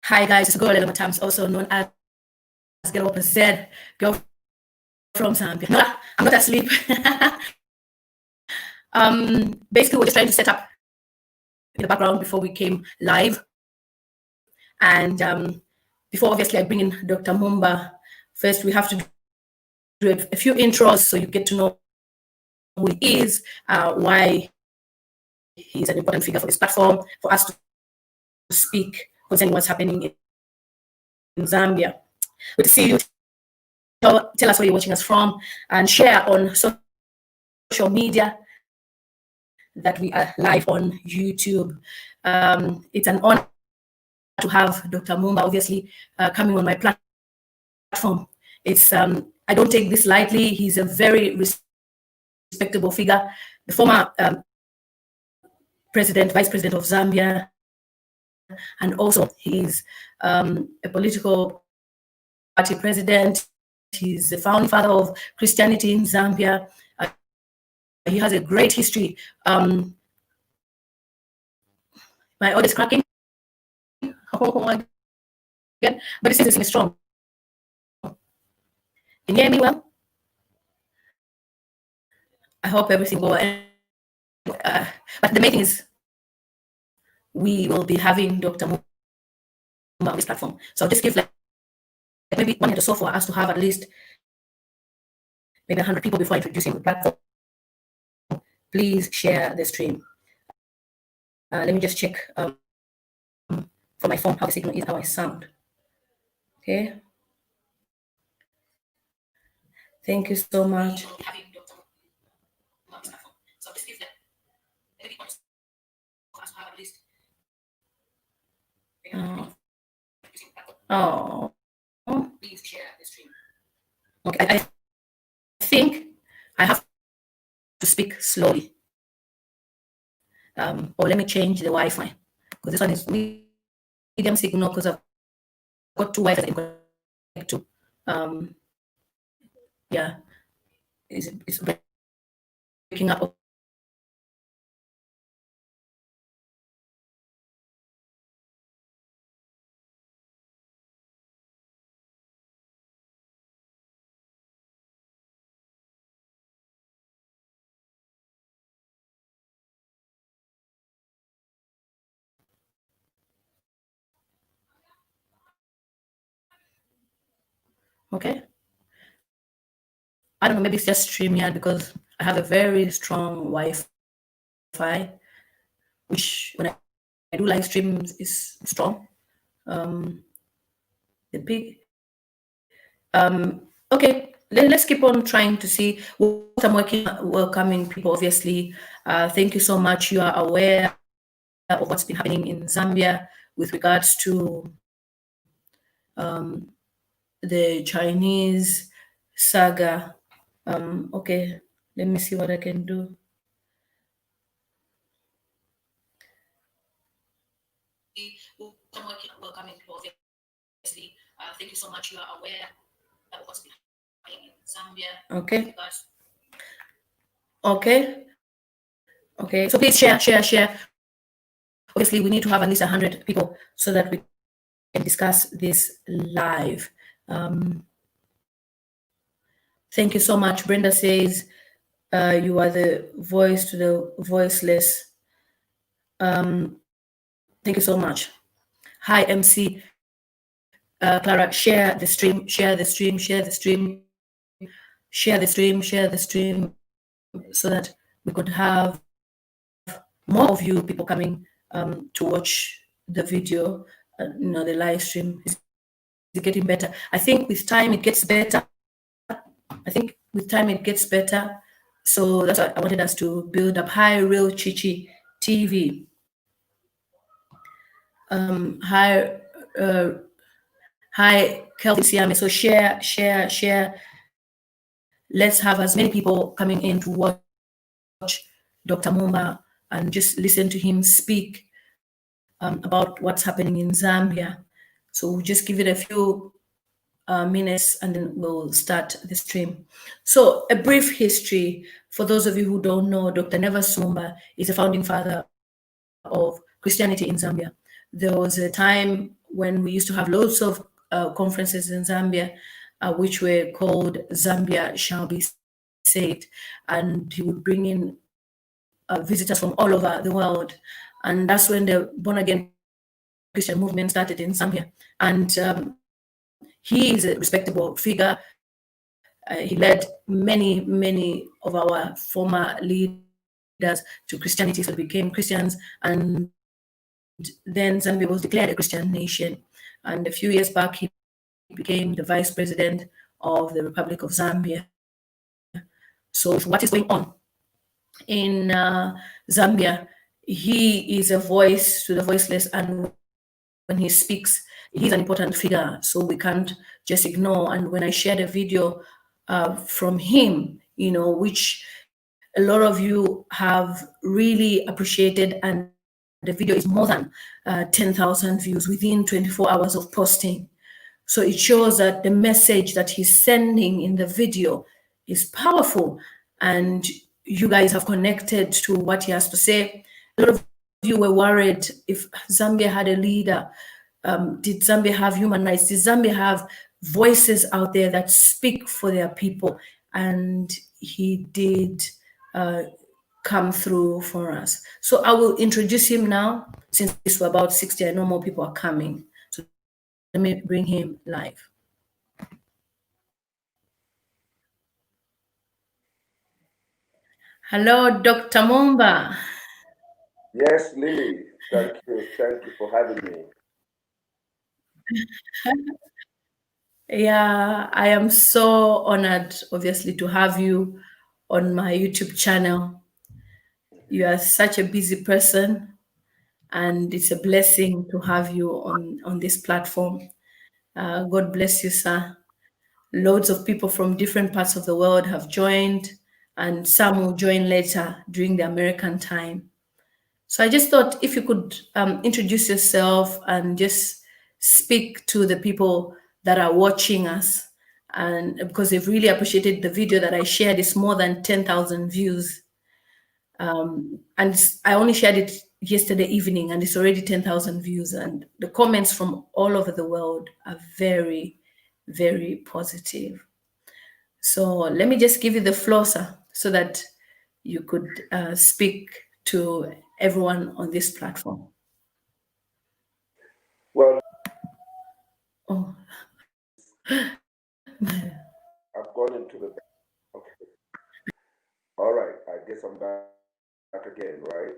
Hi guys, it's girl lilymutamztv, also known as Girl Z, girl from Zambia. No, I'm not asleep. Basically, we're just trying to set up in the background before we came live, and before obviously I bring in Dr. Mumba. First, we have to do a few intros so you get to know who he is, why he's an important figure for this platform, for us to speak concerning what's happening in Zambia. Good to see you. Tell us where you're watching us from, and share on social media that we are live on YouTube. It's an honor to have Dr. Mumba, obviously, coming on my platform. It's I don't take this lightly. He's a very respectable figure, the former vice president of Zambia, and also he's a political party president. He's the founding father of Christianity in Zambia. He has a great history. My audio is cracking. Oh my God. But it seems to be strong. Can you hear me well? I hope everything will end. But the main thing is we will be having Dr. Mumba on this platform. So I'll just give like maybe 1 minute or so for us to have at least maybe 100 people before introducing the platform. Please share the stream. Let me just check from my phone how the signal is, how I sound. Okay. Thank you so much. Oh. Please share the stream. Okay, I think I have to speak slowly. Or let me change the Wi-Fi, because this one is medium signal, because I've got two Wi-Fi to connect to. Yeah, it's breaking up. Okay. I don't know, maybe it's just StreamYard, because I have a very strong Wi-Fi, which when I do live streams is strong. Okay, let's keep on trying to see what I'm welcoming people, obviously. Thank you so much. You are aware of what's been happening in Zambia with regards to the Chinese saga. Okay, let me see what I can do. Welcoming people, obviously. Thank you so much. You are aware of what's been happening in Zambia. Okay. Okay. So please share. Obviously, we need to have at least 100 people so that we can discuss this live. Thank you so much. Brenda says you are the voice to the voiceless. Thank you so much. Hi, MC. Clara, share the stream, so that we could have more of you people coming to watch the video. The live stream is getting better. I think with time it gets better. So that's why I wanted us to build up. Hi, Real Chichi TV. Hi, Kelvin Siame. So share. Let's have as many people coming in to watch Dr. Mumba and just listen to him speak about what's happening in Zambia. So we'll just give it a few minutes and then we'll start the stream. So a brief history for those of you who don't know. Dr. NEVERS is the founding father of Christianity in Zambia. There was a time when we used to have loads of conferences in Zambia, which were called Zambia Shall Be Saved. And he would bring in visitors from all over the world. And that's when the born again Christian movement started in Zambia. And he is a respectable figure. He led many of our former leaders to Christianity, so became Christians. And then Zambia was declared a Christian nation. And a few years back, he became the vice president of the Republic of Zambia. So what is going on in Zambia? He is a voice to the voiceless, and when he speaks, he's an important figure, so we can't just ignore. And when I shared a video from him, which a lot of you have really appreciated, and the video is more than 10,000 views within 24 hours of posting. So it shows that the message that he's sending in the video is powerful, and you guys have connected to what he has to say. A lot of you were worried if Zambia had a leader. Did Zambia have human rights? Did Zambia have voices out there that speak for their people? And he did come through for us. So I will introduce him now, since we're about 60. I know more people are coming. So let me bring him live. Hello, Dr. Mumba. Yes, Lily, thank you for having me. Yeah, I am so honored, obviously, to have you on my YouTube channel. You are such a busy person, and it's a blessing to have you on this platform. God bless you, sir. Loads of people from different parts of the world have joined, and some will join later during the American time. So I just thought if you could introduce yourself and just speak to the people that are watching us, and because they've really appreciated the video that I shared. It's more than 10,000 views. And I only shared it yesterday evening, and it's already 10,000 views. And the comments from all over the world are very, very positive. So let me just give you the floor, sir, so that you could speak to everyone on this platform. Well, Oh, I've gone into the. Okay. All right. I guess I'm back again, right?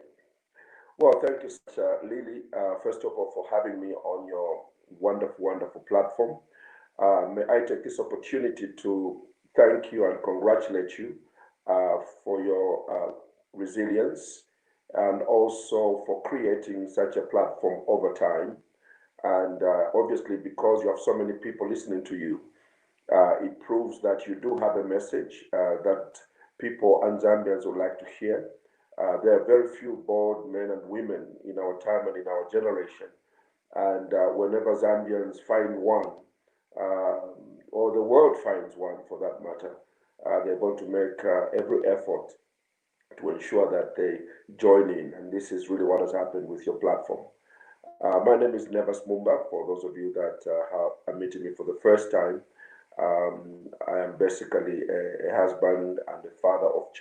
Well, thank you, Lily, first of all, for having me on your wonderful platform. May I take this opportunity to thank you and congratulate you for your resilience, and also for creating such a platform over time. And obviously, because you have so many people listening to you, it proves that you do have a message that people and Zambians would like to hear. There are very few bold men and women in our time and in our generation. And whenever Zambians find one, or the world finds one for that matter, they're going to make every effort to ensure that they join in. And this is really what has happened with your platform. My name is NEVERS Mumba, for those of you that are meeting me for the first time. I am basically a husband and a father of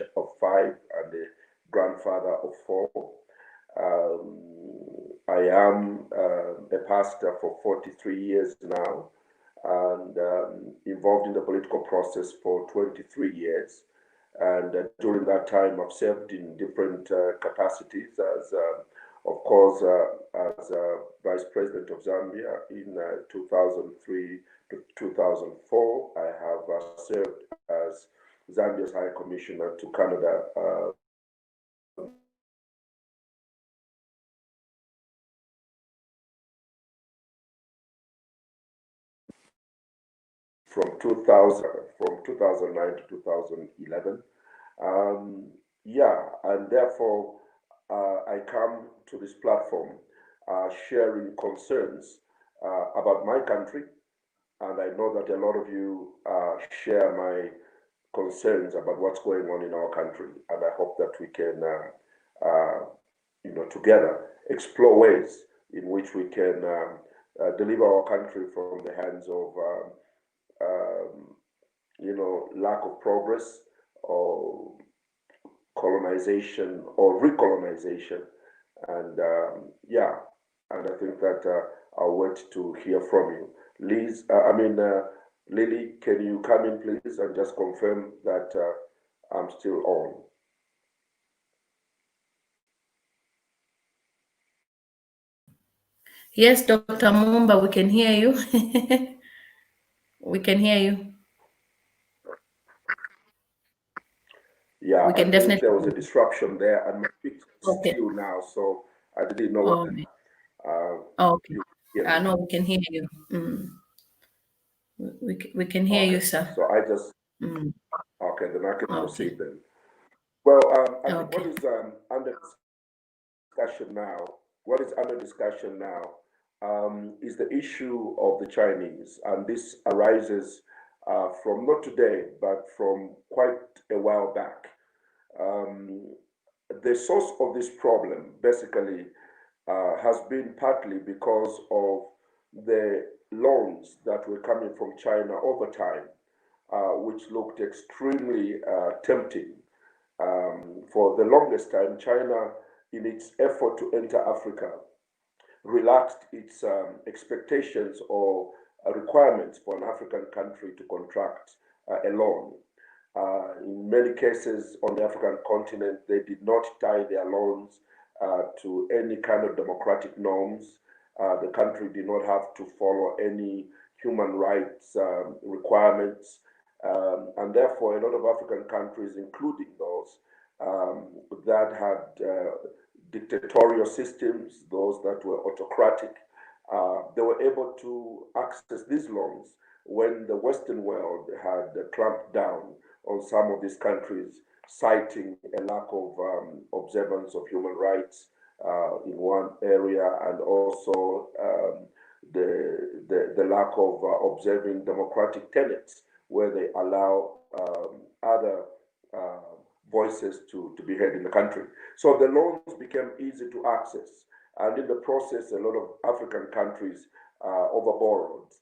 five, and a grandfather of four. I am a pastor for 43 years now, and involved in the political process for 23 years. And during that time, I've served in different capacities as, of course, as Vice President of Zambia in 2003 to 2004. I have served as Zambia's High Commissioner to Canada from 2009 to 2011. Yeah, and therefore I come to this platform sharing concerns about my country, and I know that a lot of you share my concerns about what's going on in our country, and I hope that we can, together explore ways in which we can deliver our country from the hands of lack of progress or colonization or recolonization. And yeah, and I think that I'll wait to hear from you. Lily, can you come in, please, and just confirm that I'm still on? Yes, Dr. Mumba, we can hear you. We can hear you. Yeah, we can I definitely think there was a disruption there, and my picture is Okay. still now, so I didn't know Oh, whether okay. you hear me. No, we can hear you. We can hear you, Okay, sir. so I just Mm. okay, then I can Okay. proceed then. Well, I think Okay. what is under discussion now, what is under discussion now, is the issue of the Chinese, and this arises from not today, but from quite a while back. The source of this problem basically has been partly because of the loans that were coming from China over time, which looked extremely tempting. For the longest time, China, in its effort to enter Africa, relaxed its expectations or requirements for an African country to contract a loan. In many cases on the African continent, they did not tie their loans to any kind of democratic norms. The country did not have to follow any human rights requirements. And therefore, a lot of African countries, including those that had dictatorial systems, those that were autocratic, they were able to access these loans when the Western world had clamped down on some of these countries, citing a lack of observance of human rights in one area, and also the lack of observing democratic tenets, where they allow other voices to be heard in the country. So the loans became easy to access. And in the process, a lot of African countries overborrowed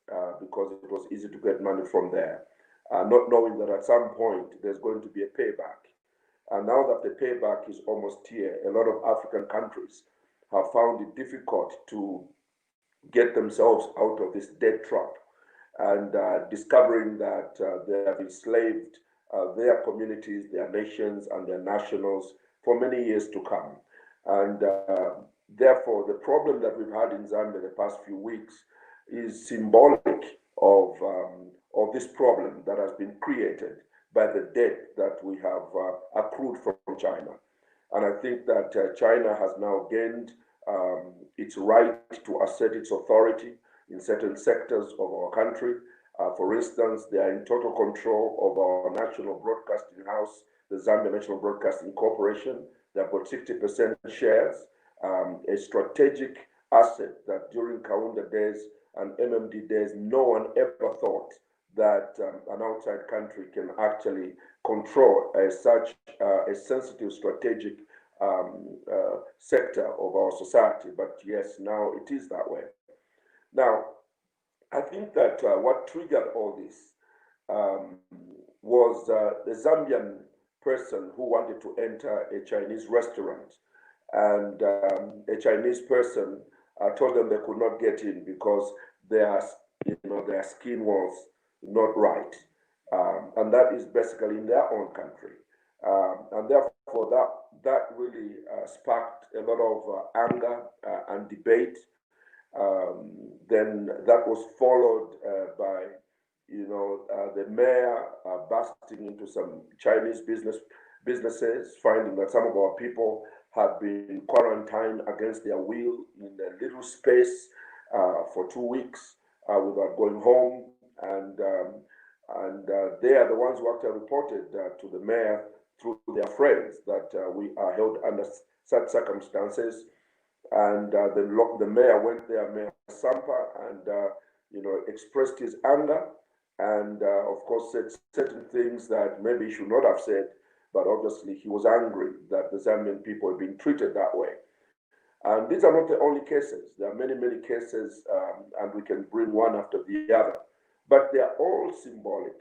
because it was easy to get money from there, not knowing that at some point there's going to be a payback. And now that the payback is almost here, a lot of African countries have found it difficult to get themselves out of this debt trap, and discovering that they have enslaved their communities, their nations, and their nationals for many years to come. And therefore, the problem that we've had in Zambia the past few weeks is symbolic of this problem that has been created by the debt that we have accrued from China. And I think that China has now gained its right to assert its authority in certain sectors of our country. For instance, they are in total control of our national broadcasting house, the Zambia National Broadcasting Corporation. They've got 60% shares, a strategic asset that during Kaunda days and MMD days, no one ever thought that an outside country can actually control such a sensitive strategic sector of our society. But yes, now it is that way. Now, I think that what triggered all this was the Zambian person who wanted to enter a Chinese restaurant, and a Chinese person told them they could not get in because their skin was not right, and that is basically in their own country, and therefore that really sparked a lot of anger and debate. Then that was followed by, the mayor busting into some Chinese businesses, finding that some of our people had been quarantined against their will in a little space for 2 weeks without going home, and they are the ones who actually reported to the mayor through their friends that we are held under such circumstances. And the mayor went there, Mayor Sampa, and expressed his anger, and of course said certain things that maybe he should not have said, but obviously he was angry that the Zambian people had been treated that way. And these are not the only cases. There are many, many cases, and we can bring one after the other. But they are all symbolic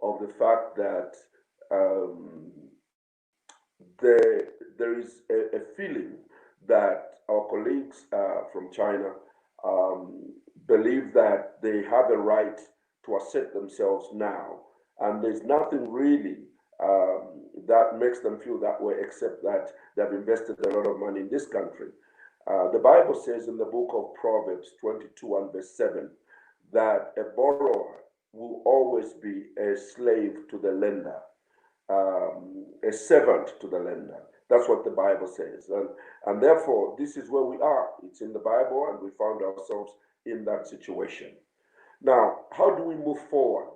of the fact that um, there is a feeling that our colleagues from China believe that they have a right to assert themselves now. And there's nothing really that makes them feel that way, except that they've invested a lot of money in this country. The Bible says in the book of Proverbs 22 and verse 7 that a borrower will always be a slave to the lender, a servant to the lender. That's what the Bible says. And therefore, this is where we are. It's in the Bible, and we found ourselves in that situation. Now, how do we move forward?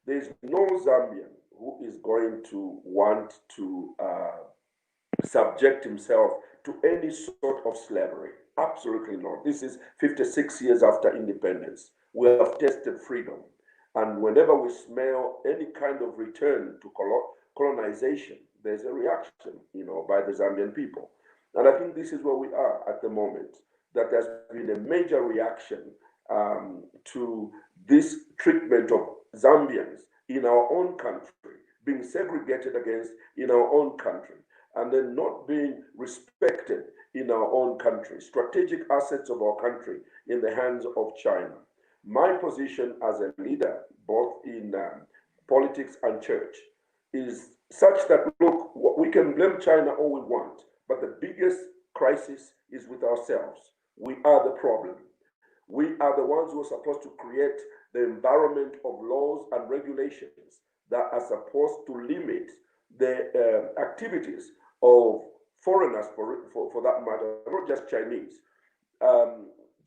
There's no Zambian who is going to want to subject himself to any sort of slavery. Absolutely not. This is 56 years after independence. We have tasted freedom. And whenever we smell any kind of return to colonization, there's a reaction, by the Zambian people. And I think this is where we are at the moment, that there's been a major reaction to this treatment of Zambians in our own country, being segregated against in our own country, and then not being respected in our own country, strategic assets of our country in the hands of China. My position as a leader, both in politics and church, is such that, look, we can blame China all we want, but the biggest crisis is with ourselves. We are the problem. We are the ones who are supposed to create the environment of laws and regulations that are supposed to limit the activities of foreigners, for that matter, not just Chinese.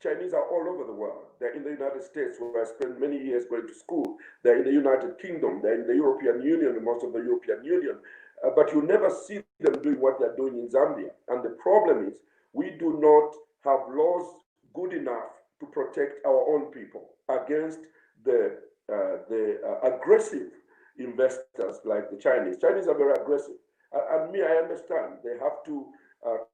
Chinese are all over the world. They're in the United States, where I spent many years going to school. They're in the United Kingdom. They're in the European Union, most of the European Union. But you never see them doing what they're doing in Zambia. And the problem is, we do not have laws good enough to protect our own people against the aggressive investors like the Chinese. Chinese are very aggressive. And me, I understand. They have to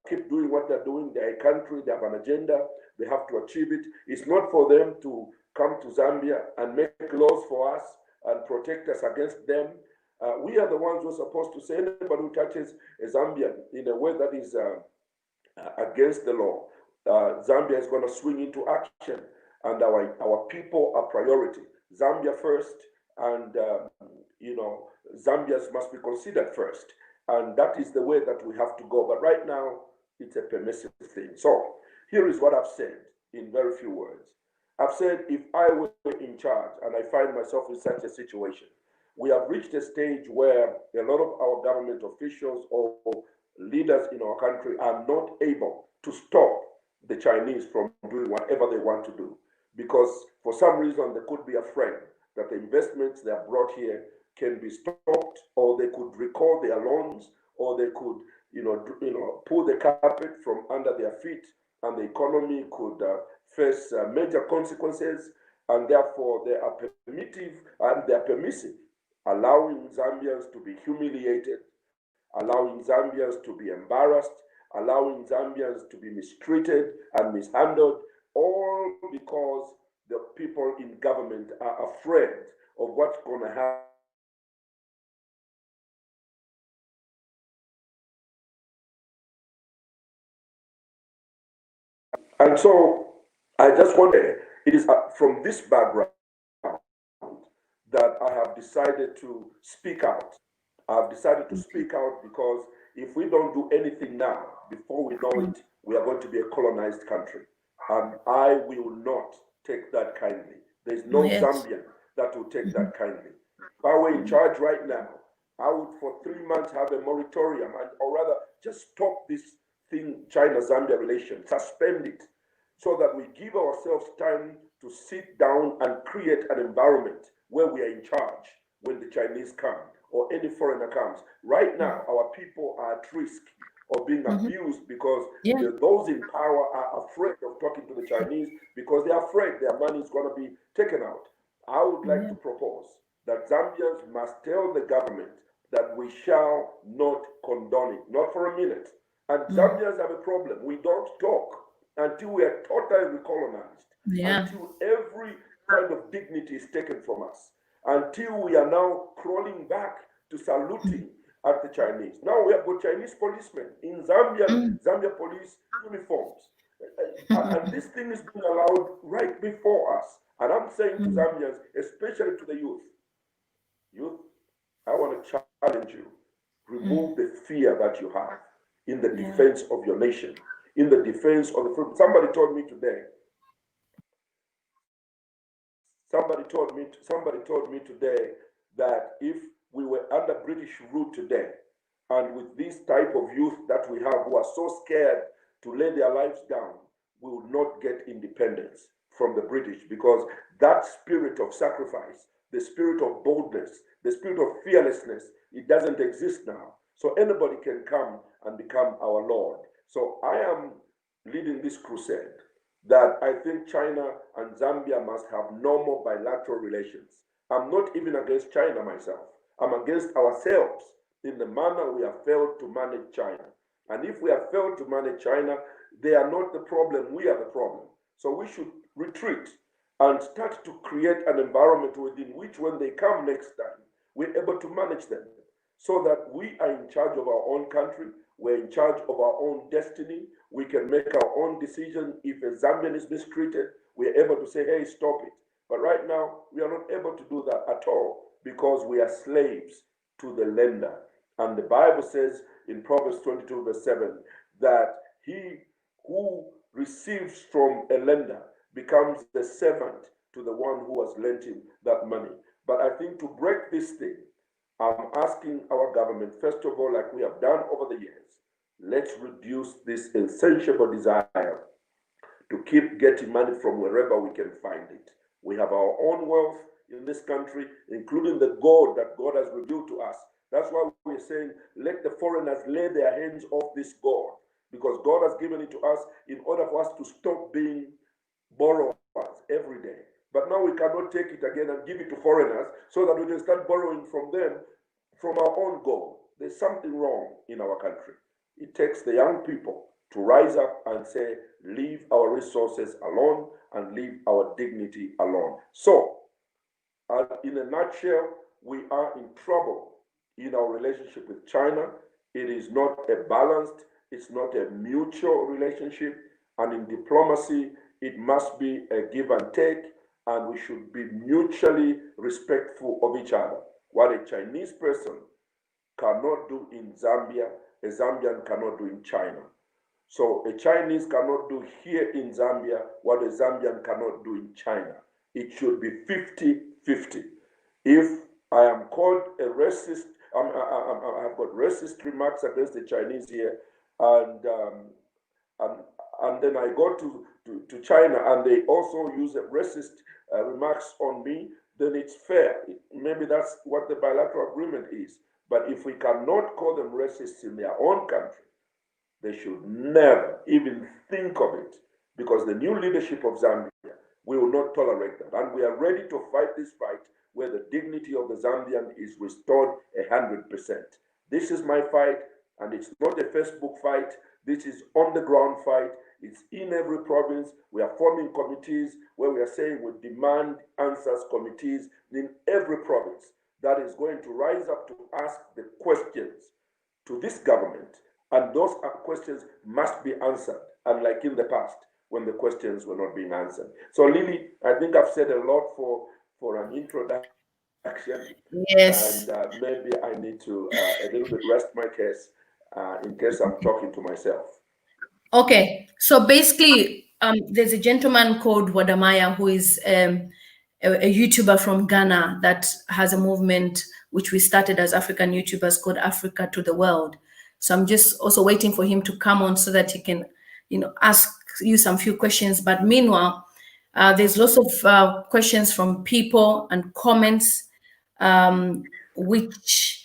keep doing what they're doing. They're a country, they have an agenda, they have to achieve it. It's not for them to come to Zambia and make laws for us and protect us against them. We are the ones who are supposed to say anybody who touches a Zambian in a way that is against the law, Zambia is going to swing into action, and our people are priority. Zambia first, and Zambians must be considered first. And that is the way that we have to go. But right now, it's a permissive thing. So here is what I've said in very few words. I've said, if I were in charge and I find myself in such a situation, we have reached a stage where a lot of our government officials or leaders in our country are not able to stop the Chinese from doing whatever they want to do. Because for some reason, they could be afraid that the investments they have brought here can be stopped, or they could recall their loans, or they could, pull the carpet from under their feet, and the economy could face major consequences. And therefore, they are permissive and they are permissive, allowing Zambians to be humiliated, allowing Zambians to be embarrassed, allowing Zambians to be mistreated and mishandled, all because the people in government are afraid of what's going to happen. And so I just wonder, it is from this background that I have decided to speak out. I've decided to speak out because if we don't do anything now, before we know it, we are going to be a colonized country. And I will not take that kindly. There's no Zambian that will take that kindly. If I were in charge right now, I would for 3 months have a moratorium, or rather just stop this thing, China-Zambia relation, suspend it, so that we give ourselves time to sit down and create an environment where we are in charge when the Chinese come or any foreigner comes. Right now, our people are at risk of being abused because those in power are afraid of talking to the Chinese because they are afraid their money is going to be taken out. I would like to propose that Zambians must tell the government that we shall not condone it, not for a minute. And Zambians have a problem. We don't talk until we are totally recolonized, until every kind of dignity is taken from us, until we are now crawling back to saluting at the Chinese. Now we have got Chinese policemen in Zambia police uniforms. And this thing is being allowed right before us. And I'm saying to Zambians, especially to the youth, I want to challenge you. Remove the fear that you have in the defense of your nation, in the defense of the freedom. Somebody told me today that if we were under British rule today, and with this type of youth that we have who are so scared to lay their lives down, we will not get independence from the British, because that spirit of sacrifice, the spirit of boldness, the spirit of fearlessness, it doesn't exist now. So anybody can come and become our Lord. So I am leading this crusade that I think China and Zambia must have normal bilateral relations. I'm not even against China myself. I'm against ourselves in the manner we have failed to manage China. And if we have failed to manage China, they are not the problem, we are the problem. So we should retreat and start to create an environment within which when they come next time, we're able to manage them so that we are in charge of our own country, we're in charge of our own destiny, we can make our own decision. If a Zambian is mistreated, we're able to say, hey, stop it. But right now, we are not able to do that at all because we are slaves to the lender. And the Bible says in Proverbs 22, verse 7, that he who receives from a lender becomes the servant to the one who has lent him that money. But I think to break this thing, I'm asking our government, first of all, like we have done over the years, let's reduce this insatiable desire to keep getting money from wherever we can find it. We have our own wealth in this country, including the gold that God has revealed to us. That's why we're saying, let the foreigners lay their hands off this gold, because God has given it to us in order for us to stop being borrowers every day. But now we cannot take it again and give it to foreigners so that we can start borrowing from them from our own gold. There's something wrong in our country. It takes the young people to rise up and say, leave our resources alone and leave our dignity alone. So, in a nutshell, we are in trouble in our relationship with China. It is not a balanced, it's not a mutual relationship. And in diplomacy, it must be a give and take, and we should be mutually respectful of each other. What a Chinese person cannot do in Zambia, a Zambian cannot do in China. So a Chinese cannot do here in Zambia what a Zambian cannot do in China. It should be 50-50. If I am called a racist, I've got racist remarks against the Chinese here, and then I go to China and they also use a racist remarks on me, then it's fair. Maybe that's what the bilateral agreement is. But if we cannot call them racists in their own country, they should never even think of it, because the new leadership of Zambia will not tolerate that. And we are ready to fight this fight where the dignity of the Zambian is restored 100%. This is my fight, and it's not a Facebook fight. This is on the ground fight. It's in every province. We are forming committees where we are saying we demand answers committees in every province that is going to rise up to ask the questions to this government. And those questions must be answered, unlike in the past when the questions were not being answered. So, Lily, I think I've said a lot for an introduction. Yes. And maybe I need to a little bit rest my case in case I'm talking to myself. Okay. So basically, there's a gentleman called Wadamaya who is a YouTuber from Ghana that has a movement which we started as African YouTubers called Africa to the World. So I'm just also waiting for him to come on so that he can, ask you some few questions. But meanwhile, there's lots of questions from people and comments, which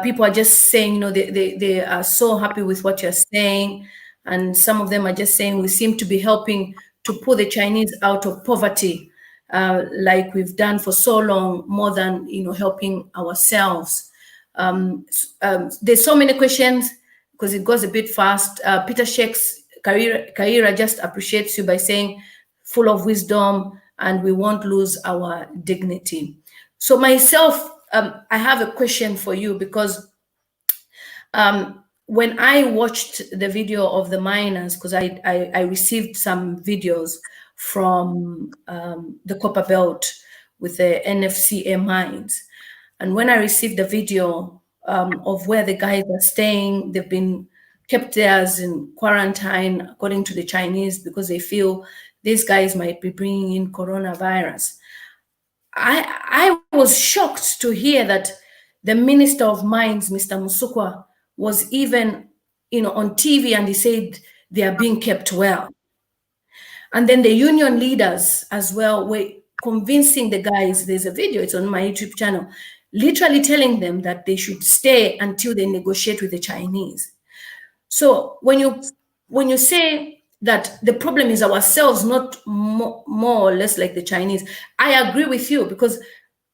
people are just saying, they are so happy with what you're saying. And some of them are just saying we seem to be helping to pull the Chinese out of poverty, like we've done for so long, more than helping ourselves. There's so many questions because it goes a bit fast. Peter Shakes Kaira just appreciates you by saying, full of wisdom, and we won't lose our dignity. So myself, I have a question for you, because when I watched the video of the miners, because I received some videos from the Copper Belt with the NFCA mines, and when I received the video of where the guys are staying, they've been kept there as in quarantine, according to the Chinese, because they feel these guys might be bringing in coronavirus. I was shocked to hear that the Minister of Mines, Mr. Musukwa, was even, on TV, and he said they are being kept well. And then the union leaders as well were convincing the guys. There's a video, it's on my YouTube channel, literally telling them that they should stay until they negotiate with the Chinese. So when you say that the problem is ourselves, not more or less like the Chinese, I agree with you, because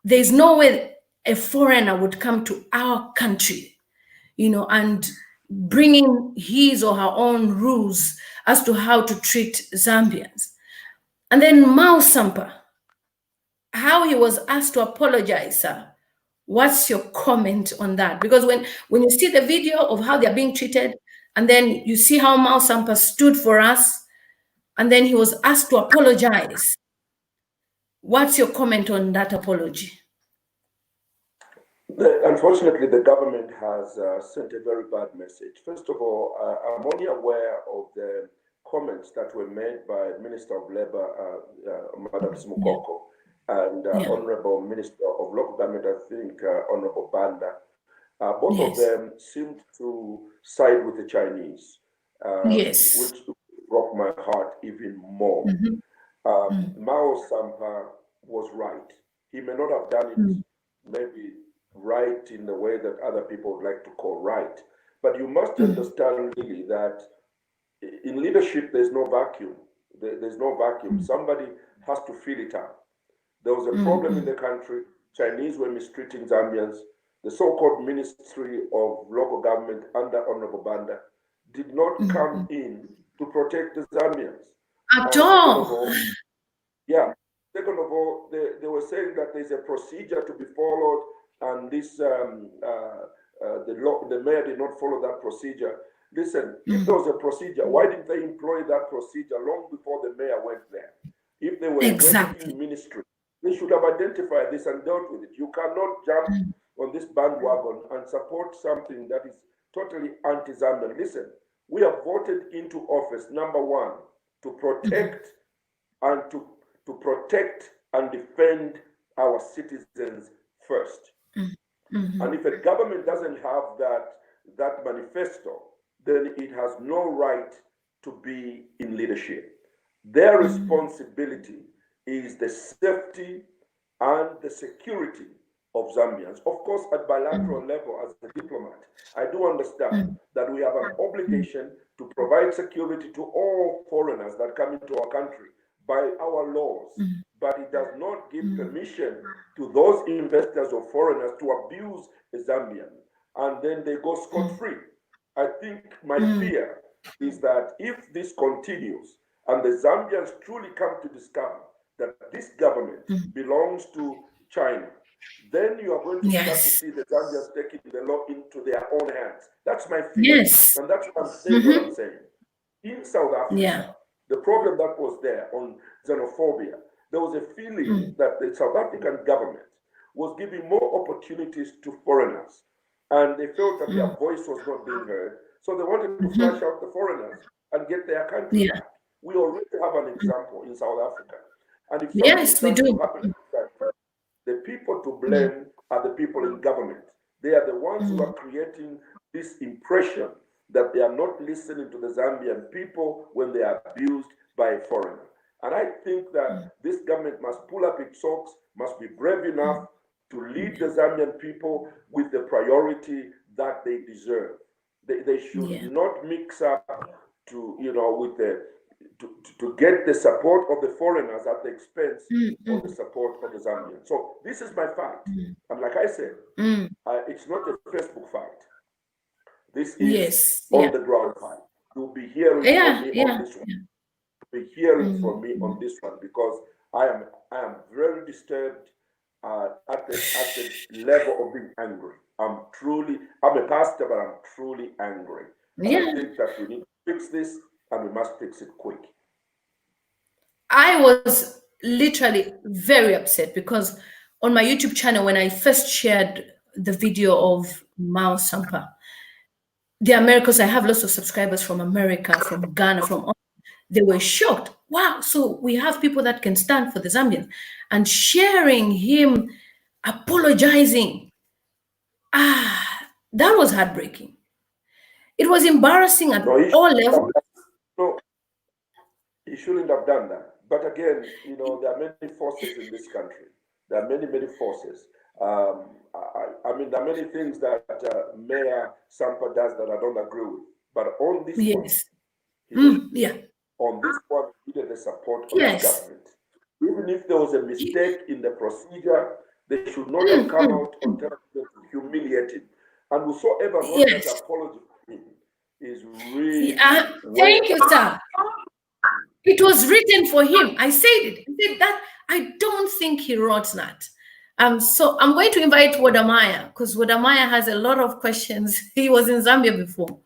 there's no way a foreigner would come to our country, and bringing his or her own rules as to how to treat Zambians. And then Miles Sampa, how he was asked to apologize, sir. What's your comment on that? Because when you see the video of how they're being treated, and then you see how Miles Sampa stood for us, and then he was asked to apologize. What's your comment on that apology? Unfortunately, the government has sent a very bad message. First of all, I'm only aware of the comments that were made by Minister of Labour, Madam Smukoko, and Honorable Minister of Local Government, I think, Honorable Banda. Both of them seemed to side with the Chinese, which broke my heart even more. Mao Sampa was right. He may not have done it maybe right in the way that other people would like to call right, but you must understand really that in leadership there's no vacuum. There's no vacuum. Somebody has to fill it up. There was a problem in the country. Chinese were mistreating Zambians. The so-called Ministry of Local Government under Honorable Banda did not come in to protect the Zambians. At all. Second of all, they were saying that there's a procedure to be followed, and this the mayor did not follow that procedure. Listen, if there was a procedure, why didn't they employ that procedure long before the mayor went there? If they were working in ministry, they should have identified this and dealt with it. You cannot jump on this bandwagon and support something that is totally anti-Zambian. Listen, we are voted into office, number one, to protect and to protect and defend our citizens first. And if a government doesn't have that manifesto, then it has no right to be in leadership. Their responsibility is the safety and the security of Zambians. Of course, at bilateral level, as a diplomat, I do understand that we have an obligation to provide security to all foreigners that come into our country by our laws, but it does not give permission to those investors or foreigners to abuse a Zambian, and then they go scot-free. I think my fear is that if this continues and the Zambians truly come to discover that this government belongs to China, then you are going to start to see the Zambians taking the law into their own hands. That's my fear. And that's what I'm saying, what I'm saying. In South Africa, the problem that was there on xenophobia, there was a feeling that the South African government was giving more opportunities to foreigners, and they felt that their voice was not being heard, so they wanted to flush out the foreigners and get their country back. We already have an example in South Africa, and if something starts to happen, the people to blame are the people in government. They are the ones who are creating this impression that they are not listening to the Zambian people when they are abused by a foreigner. And I think that this government must pull up its socks, must be brave enough to lead the Zambian people with the priority that they deserve. They should not mix up to, with the to get the support of the foreigners at the expense of the support of the Zambians. So this is my fight. And like I said, it's not a Facebook fight. This is Yes. on Yeah. the ground fight. You'll be hearing from me on this one. You'll be hearing from me on this one because I am very disturbed at the level of being angry. I'm a pastor, but I'm truly angry. And I think that we need to fix this and we must fix it quick. I was literally very upset because on my YouTube channel, when I first shared the video of Miles Sampa, the Americans, I have lots of subscribers from America, from Ghana, they were shocked. Wow, so we have people that can stand for the Zambians, and sharing him apologizing. That was heartbreaking. It was embarrassing at all levels. No, he shouldn't have done that. But again, there are many forces in this country. There are many forces. I mean, there are many things that Mayor Sampa does that I don't agree with. But on this one, on this one, he needed the support of the government. Even if there was a mistake in the procedure, they should not have come out on television to humiliate him. And whosoever wrote that apology for him is really. Thank you, sir. It was written for him. I said it. I said that I don't think he wrote that. So I'm going to invite Wodamaya because Wodamaya has a lot of questions. He was in Zambia before.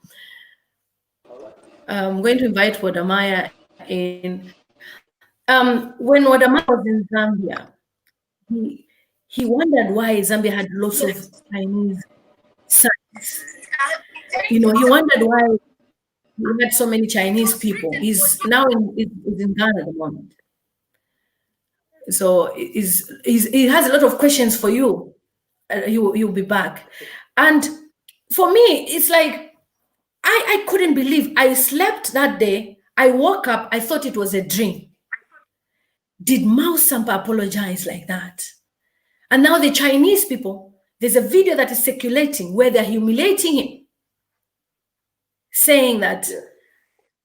I'm going to invite Wodamaya in. When Wodamaya was in Zambia, he wondered why Zambia had lots of Chinese sites. He wondered why we had so many Chinese people. He's now in Ghana at the moment. So he has a lot of questions for you. He'll be back. And for me, it's like, I couldn't believe. I slept that day. I woke up. I thought it was a dream. Did Miles Sampa apologize like that? And now the Chinese people, there's a video that is circulating where they're humiliating him, saying that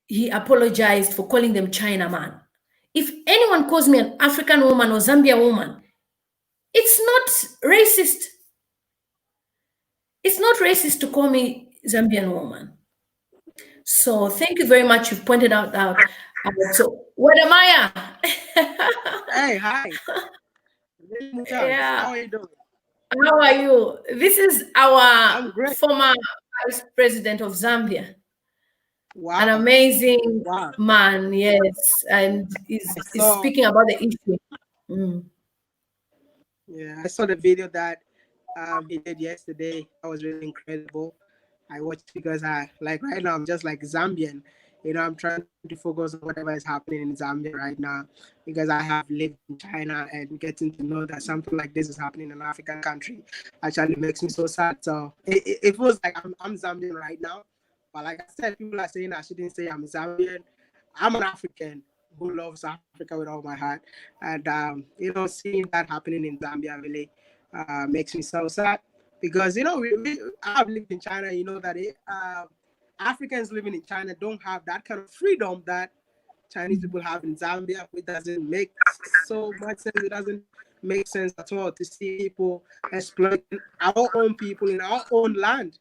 he apologized for calling them China man. If anyone calls me an African woman or Zambia woman, it's not racist. It's not racist to call me Zambian woman. So thank you very much. You've pointed out that. So Wodamaya. Hey, hi. Yeah. How are you doing? How are you? This is our former vice president of Zambia. Wow. An amazing man, yes. And he's speaking about the issue. Yeah, I saw the video that he did yesterday. That was really incredible. I watched because right now I'm just like Zambian. I'm trying to focus on whatever is happening in Zambia right now because I have lived in China, and getting to know that something like this is happening in an African country actually makes me so sad. So it feels like I'm Zambian right now. But like I said, people are saying I shouldn't say I'm Zambian. I'm an African who loves Africa with all my heart. And, seeing that happening in Zambia really makes me so sad because, I've lived in China, that Africans living in China don't have that kind of freedom that Chinese people have in Zambia. It doesn't make so much sense. It doesn't make sense at all to see people exploiting our own people in our own land.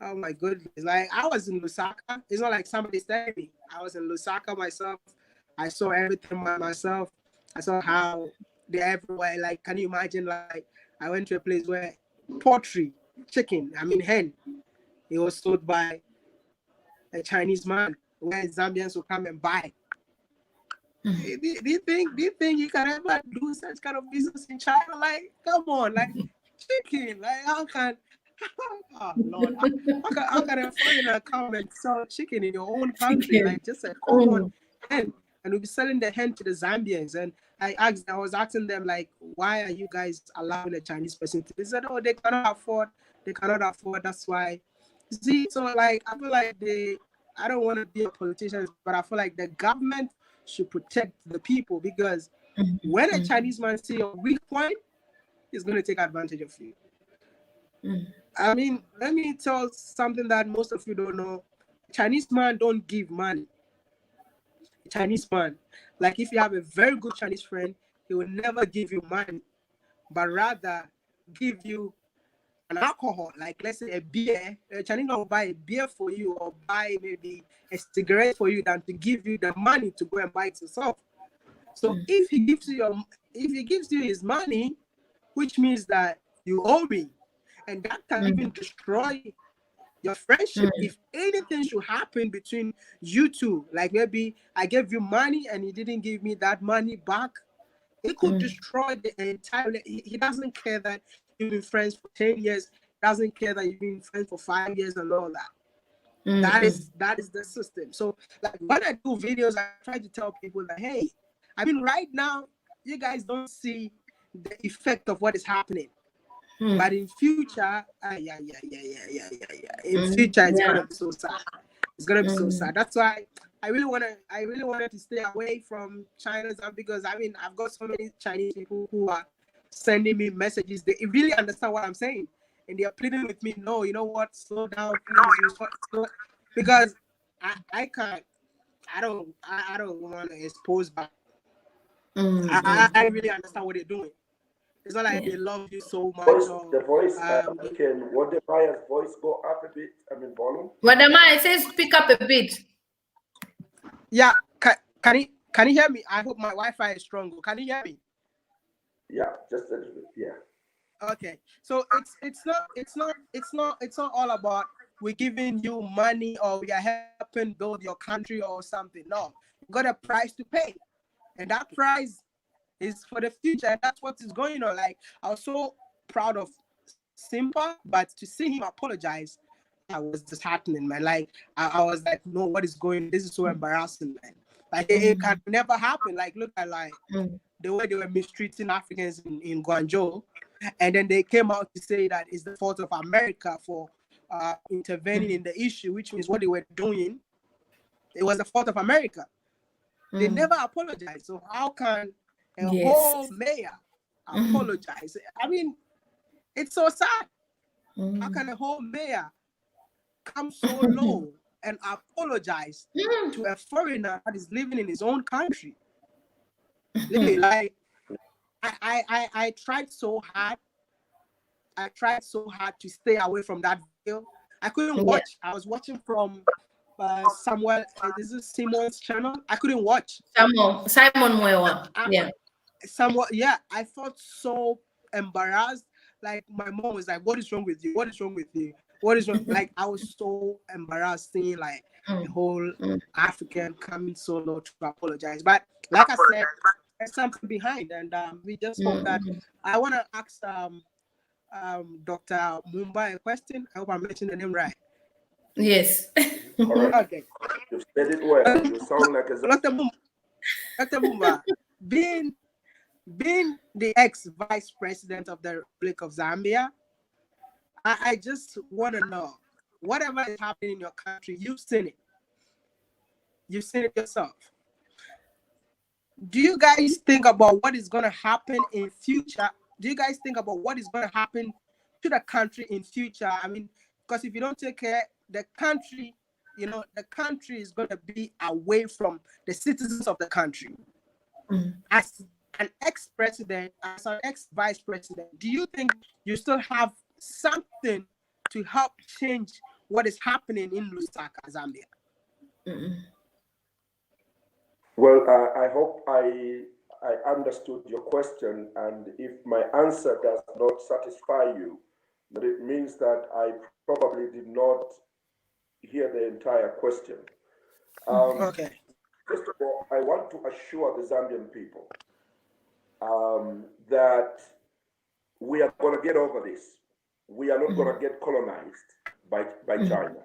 Oh my goodness. Like, I was in Lusaka. It's not like somebody's telling me. I was in Lusaka myself. I saw everything by myself. I saw how they're everywhere. Like, can you imagine? Like, I went to a place where poultry, hen, it was sold by a Chinese man where Zambians will come and buy. Do you think you can ever do such kind of business in China? Like, come on, like chicken. Like, how can oh Lord, how can a foreigner come and sell chicken in your own country? Like, just a common hen, and we'll be selling the hen to the Zambians. And I was asking them, like, why are you guys allowing a Chinese person to? They said, oh, they cannot afford. That's why. See, so like, I feel like I don't want to be a politician, but I feel like the government should protect the people, because when a Chinese man see your weak point, he's going to take advantage of you. I mean, let me tell something that most of you don't know. Chinese man don't give money. Chinese man, like, if you have a very good Chinese friend, he will never give you money, but rather give you an alcohol, like let's say a beer, Chinese will buy a beer for you or buy maybe a cigarette for you than to give you the money to go and buy it yourself. So if he gives you his money, which means that you owe me, and that can even destroy your friendship. If anything should happen between you two, like maybe I gave you money and you didn't give me that money back, it could destroy the entire. He doesn't care that you've been friends for 10 years. He doesn't care that you've been friends for 5 years and all that. That is the system. So like when I do videos, I try to tell people that, hey, I mean, right now you guys don't see the effect of what is happening, but in future, in future it's gonna be so sad. It's gonna be so sad. That's why I really wanted to stay away from China, because I mean I've got so many Chinese people who are sending me messages. They really understand what I'm saying, and they are pleading with me. No, you know what? Slow down, please. Because I can't. I don't want to expose back. I really understand what they're doing. It's not like they love you so much. The voice, can Maya's voice go up a bit? I mean, volume. Maya says pick up a bit. Yeah, can you hear me? I hope my Wi-Fi is strong. Can you hear me? Yeah, just a little bit. Yeah. Okay, so it's not all about we're giving you money or we are helping build your country or something. No, you got a price to pay, and that price is for the future, and that's what is going on. Like, I was so proud of Sampa, but to see him apologize, I was disheartening, man. Like, I was like, no, what is going on? This is so embarrassing, man. Like, it can never happen. Like, look at like the way they were mistreating Africans in Guangzhou, and then they came out to say that it's the fault of America for intervening in the issue, which means what they were doing, it was the fault of America. They never apologized. So how can a whole mayor apologize? I mean, it's so sad. How can a whole mayor come so low and apologize to a foreigner that is living in his own country? Literally, like, I tried so hard. I tried so hard to stay away from that video. I couldn't watch. I was watching from Samuel. This is Simon's channel. I couldn't watch. Simon Mwewa. Yeah. I felt so embarrassed. Like, my mom was like, "What is wrong with you? What is wrong with you? What is wrong?" Like, I was so embarrassed seeing like the whole African coming so low to apologize. But like I said, there's something behind, and we just hope that. I want to ask Dr. Mumba a question. I hope I'm mentioning the name right. Yes. Okay. You said it well. You sound like a Dr. Mumba, being the ex-vice president of the Republic of Zambia, I just want to know, whatever is happening in your country, you've seen it. You've seen it yourself. Do you guys think about what is going to happen in future? Do you guys think about what is going to happen to the country in future? I mean, because if you don't take care, the country, the country is going to be away from the citizens of the country. As an ex-president, as an ex-vice president, do you think you still have something to help change what is happening in Lusaka, Zambia? Well, I hope I understood your question, and if my answer does not satisfy you, then it means that I probably did not hear the entire question. Okay. First of all, I want to assure the Zambian people that we are going to get over this. We are not going to get colonized by China.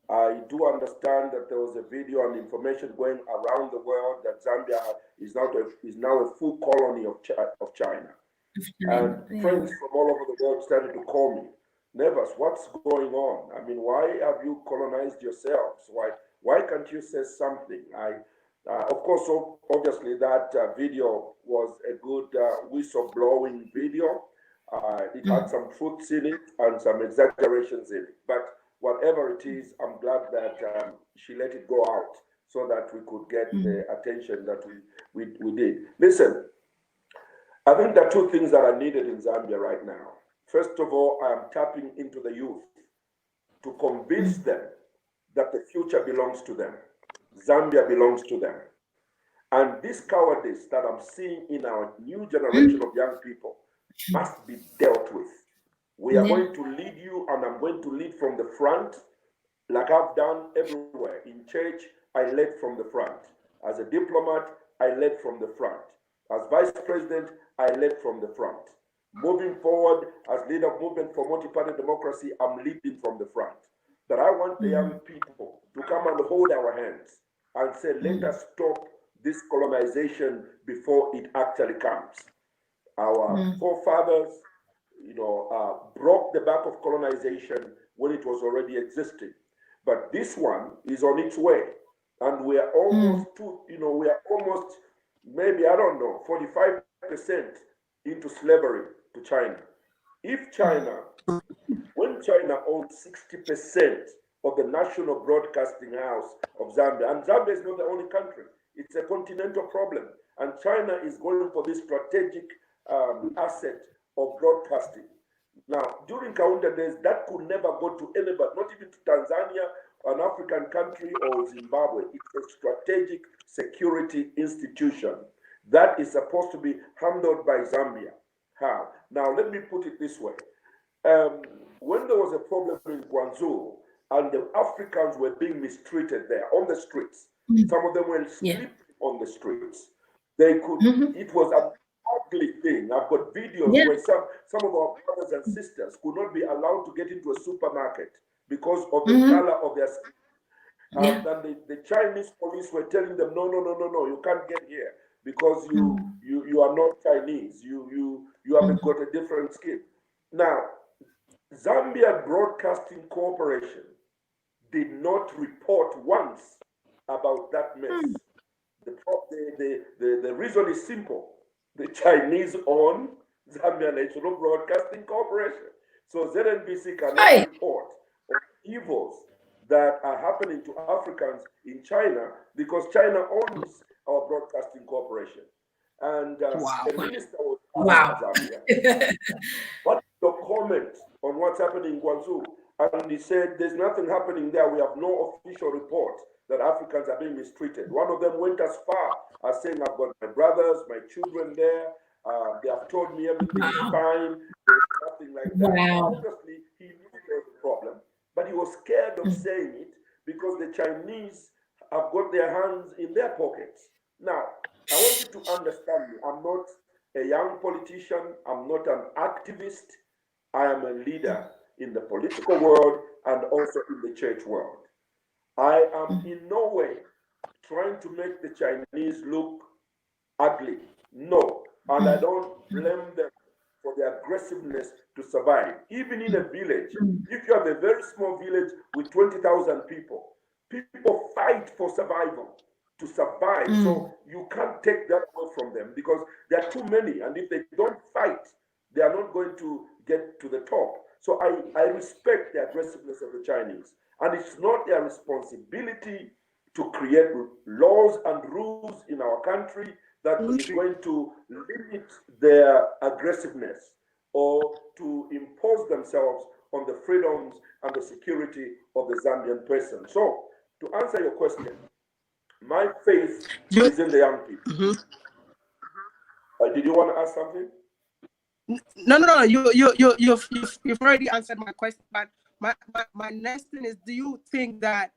I do understand that there was a video and information going around the world that Zambia is now a full colony of China. And friends from all over the world started to call me, "Nevers, what's going on? I mean, why have you colonized yourselves? Why can't you say something?" Of course, obviously that video was a good whistleblowing video. It had some truths in it and some exaggerations in it. But whatever it is, I'm glad that she let it go out so that we could get the attention that we did. Listen, I think there are two things that are needed in Zambia right now. First of all, I am tapping into the youth to convince them that the future belongs to them. Zambia belongs to them. And this cowardice that I'm seeing in our new generation of young people must be dealt with. We are going to lead you, and I'm going to lead from the front, like I've done everywhere. In church, I led from the front. As a diplomat, I led from the front. As vice president, I led from the front. Moving forward, as leader of Movement for Multi-Party Democracy, I'm leading from the front. But I want the young people to come and hold our hands and say, let us stop this colonization before it actually comes. Our forefathers, broke the back of colonization when it was already existing. But this one is on its way. And we are almost we are almost, maybe, I don't know, 45% into slavery to China. If China, when China owns 60% of the national broadcasting house of Zambia, and Zambia is not the only country, it's a continental problem, and China is going for this strategic asset of broadcasting. Now, during Kaunda days, that could never go to anybody, not even to Tanzania, an African country, or Zimbabwe. It's a strategic security institution that is supposed to be handled by Zambia. How? Now, let me put it this way. When there was a problem in Guangzhou and the Africans were being mistreated there on the streets, some of them were sleeping on the streets. They could, it was an ugly thing. I've got videos where some of our brothers and sisters could not be allowed to get into a supermarket because of the color of their skin. And the Chinese police were telling them, no, you can't get here because you are not Chinese. You haven't got a different skin. Now, Zambia Broadcasting Corporation did not report once about that mess. The reason is simple. The Chinese own Zambia National Broadcasting Corporation. So ZNBC cannot report on evils that are happening to Africans in China because China owns our broadcasting corporation. And the minister was in Zambia. What's your comment on what's happening in Guangzhou? And he said, there's nothing happening there. We have no official report that Africans are being mistreated. One of them went as far as saying, I've got my brothers, my children there. They have told me everything is fine. There's nothing like that. Obviously, he knew there was a problem, but he was scared of saying it because the Chinese have got their hands in their pockets. Now, I want you to understand me. I'm not a young politician. I'm not an activist. I am a leader in the political world and also in the church world. I am in no way trying to make the Chinese look ugly. No. And I don't blame them for their aggressiveness to survive. Even in a village, if you have a very small village with 20,000 people, people fight for survival, to survive. So you can't take that away from them because there are too many. And if they don't fight, they are not going to get to the top. So I respect the aggressiveness of the Chinese. And it's not their responsibility to create laws and rules in our country that is going to limit their aggressiveness or to impose themselves on the freedoms and the security of the Zambian person. So, to answer your question, my faith is in the young people. Did you want to ask something? No. You've already answered my question. But my next thing is: do you think that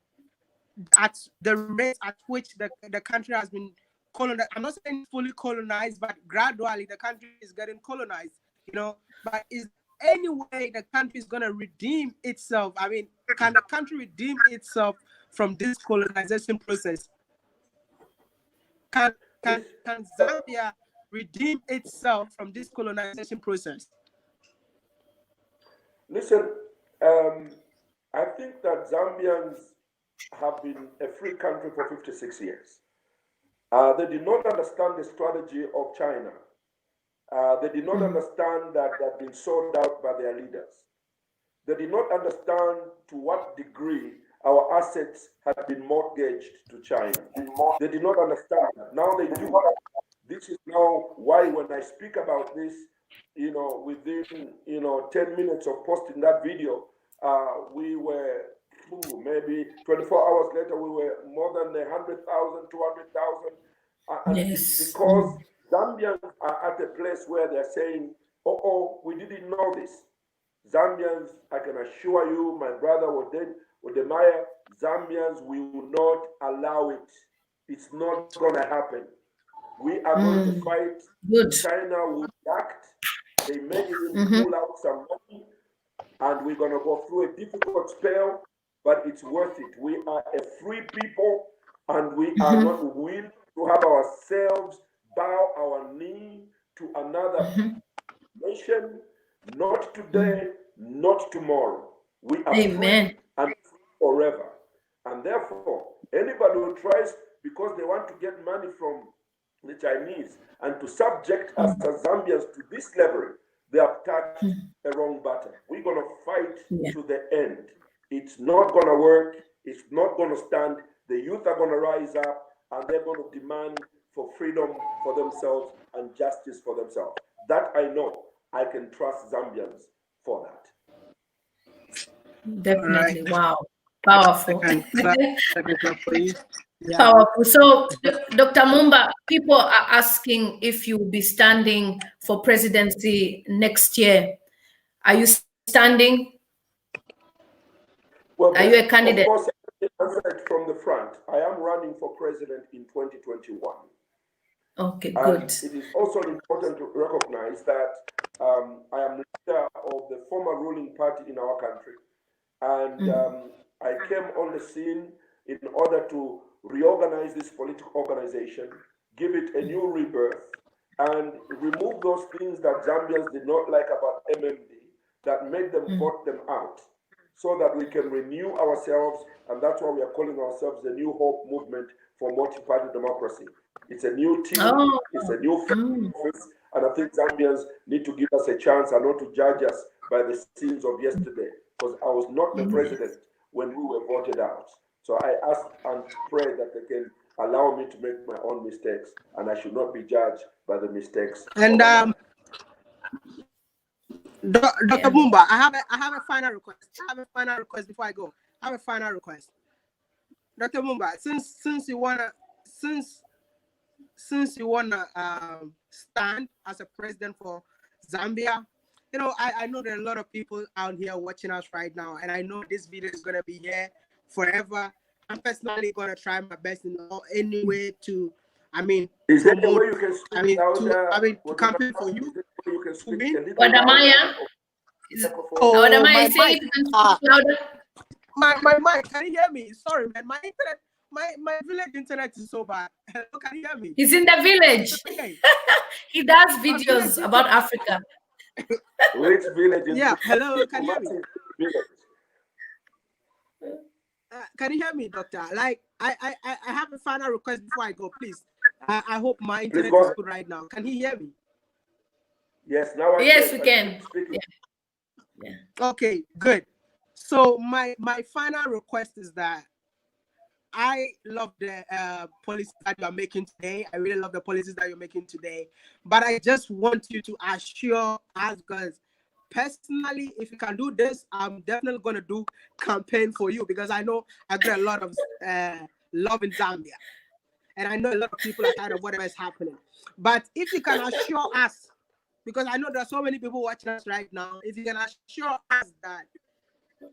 at the rate at which the country has been colonized, I'm not saying fully colonized, but gradually the country is getting colonized, but is any way the country is going to redeem itself? I mean, can the country redeem itself from this colonization process? Can Zambia redeem itself from this colonization process? Listen, I think that Zambians have been a free country for 56 years. They did not understand the strategy of China. They did not understand that they had been sold out by their leaders. They did not understand to what degree our assets had been mortgaged to China. They did not understand. Now they do. This is now why when I speak about this, within 10 minutes of posting that video, we were maybe 24 hours later, we were more than 100,000, 200,000. And it's Yes. because Zambians are at a place where they're saying, we didn't know this. Zambians, I can assure you, my brother Wodemaya, Zambians will not allow it. It's not going to happen. We are going to fight. Good. China will act. They may even pull out some money, and we're going to go through a difficult spell, but it's worth it. We are a free people, and we are not willing to have ourselves bow our knee to another nation. Not today, not tomorrow. We are free and free forever. And therefore, anybody who tries, because they want to get money from the Chinese and to subject us as Zambians to this level, they have touched a wrong button. We're going to fight to the end. It's not going to work. It's not going to stand. The youth are going to rise up, and they're going to demand for freedom for themselves and justice for themselves. That I know. I can trust Zambians for that. Definitely. Wow. Powerful. Yeah. Powerful. So, Dr. Mumba, people are asking if you will be standing for presidency next year. Are you standing? Well, are you a candidate? Of course, I answer it from the front. I am running for president in 2021. Okay, and good. It is also important to recognize that I am leader of the former ruling party in our country. And I came on the scene in order to reorganize this political organization, give it a new rebirth, and remove those things that Zambians did not like about MMD that made them vote them out, so that we can renew ourselves. And that's why we are calling ourselves the New Hope Movement for Multi-Party Democracy. It's a new team, it's a new office, and I think Zambians need to give us a chance and not to judge us by the sins of yesterday, because I was not the president when we were voted out. So I ask and pray that they can allow me to make my own mistakes, and I should not be judged by the mistakes. And Dr. Mumba, I have a final request. I have a final request before I go. I have a final request. Dr. Mumba, since you wanna stand as a president for Zambia, I know there are a lot of people out here watching us right now, and I know this video is gonna be here forever. I'm personally gonna try my best in any way to, is there a way you can speak to campaign for you? You can speak a little Wadamaya, my say mic. you can speak louder. My mic, can you hear me? Sorry, man. My internet, my village internet is so bad. Hello, can you hear me? He's in the village. Okay. He does videos about Africa. Which village? Yeah, hello, can you hear me? Can you hear me, doctor? Like, I have a final request before I go, please. I hope my internet is good right now. Can you hear me? Yes, now we can. Yeah. Okay, good. So my final request is that I love the policies that you are making today. I really love the policies that you're making today. But I just want you to assure us, because personally, if you can do this, I'm definitely going to do campaign for you, because I know I got a lot of love in Zambia. And I know a lot of people are tired of whatever is happening. But if you can assure us, because I know there are so many people watching us right now, if you can assure us that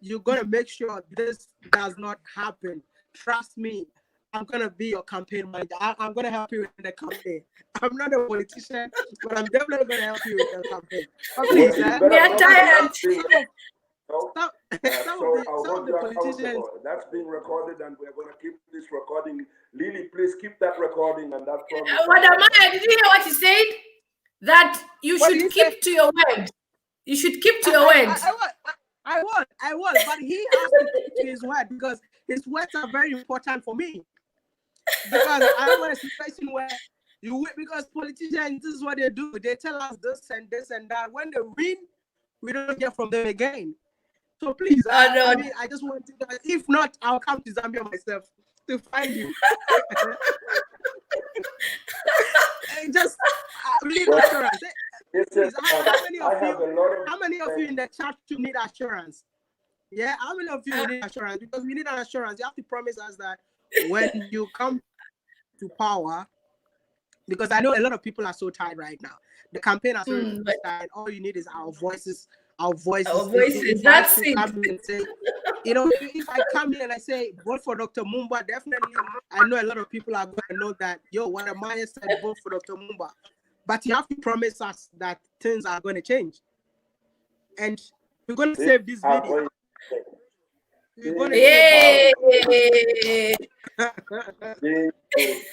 you're going to make sure this does not happen, trust me, I'm going to be your campaign manager. I'm going to help you in the campaign. I'm not a politician, but I'm definitely going to help you with the campaign. But please, we are tired. Some of the politicians. That's being recorded, and we're going to keep this recording. Lily, please keep that recording and that promise. Wadamaya, did you hear what he said? That you should keep to your word. You should keep to your words. I will, but he has to keep to his word, because his words are very important for me. Because I want a situation where because politicians, this is what they do. They tell us this and this and that. When they win, we don't hear from them again. So please, I just want to, if not, I'll come to Zambia myself to find you. Just really assurance. Listen, How many I of have you? a lot of How many of you in the chat to need assurance? Yeah, how many of you need assurance? Because we need an assurance. You have to promise us that when you come to power, because I know a lot of people are so tired right now. The campaign are so tired. All you need is our voices. Our voices. Our voices. If That's I it. come in and say, if I come in and I say vote for Dr. Mumba, definitely I know a lot of people are going to know that what Amaya said, vote for Dr. Mumba. But you have to promise us that things are going to change. And we're going to save this video. We're going to Yay! They will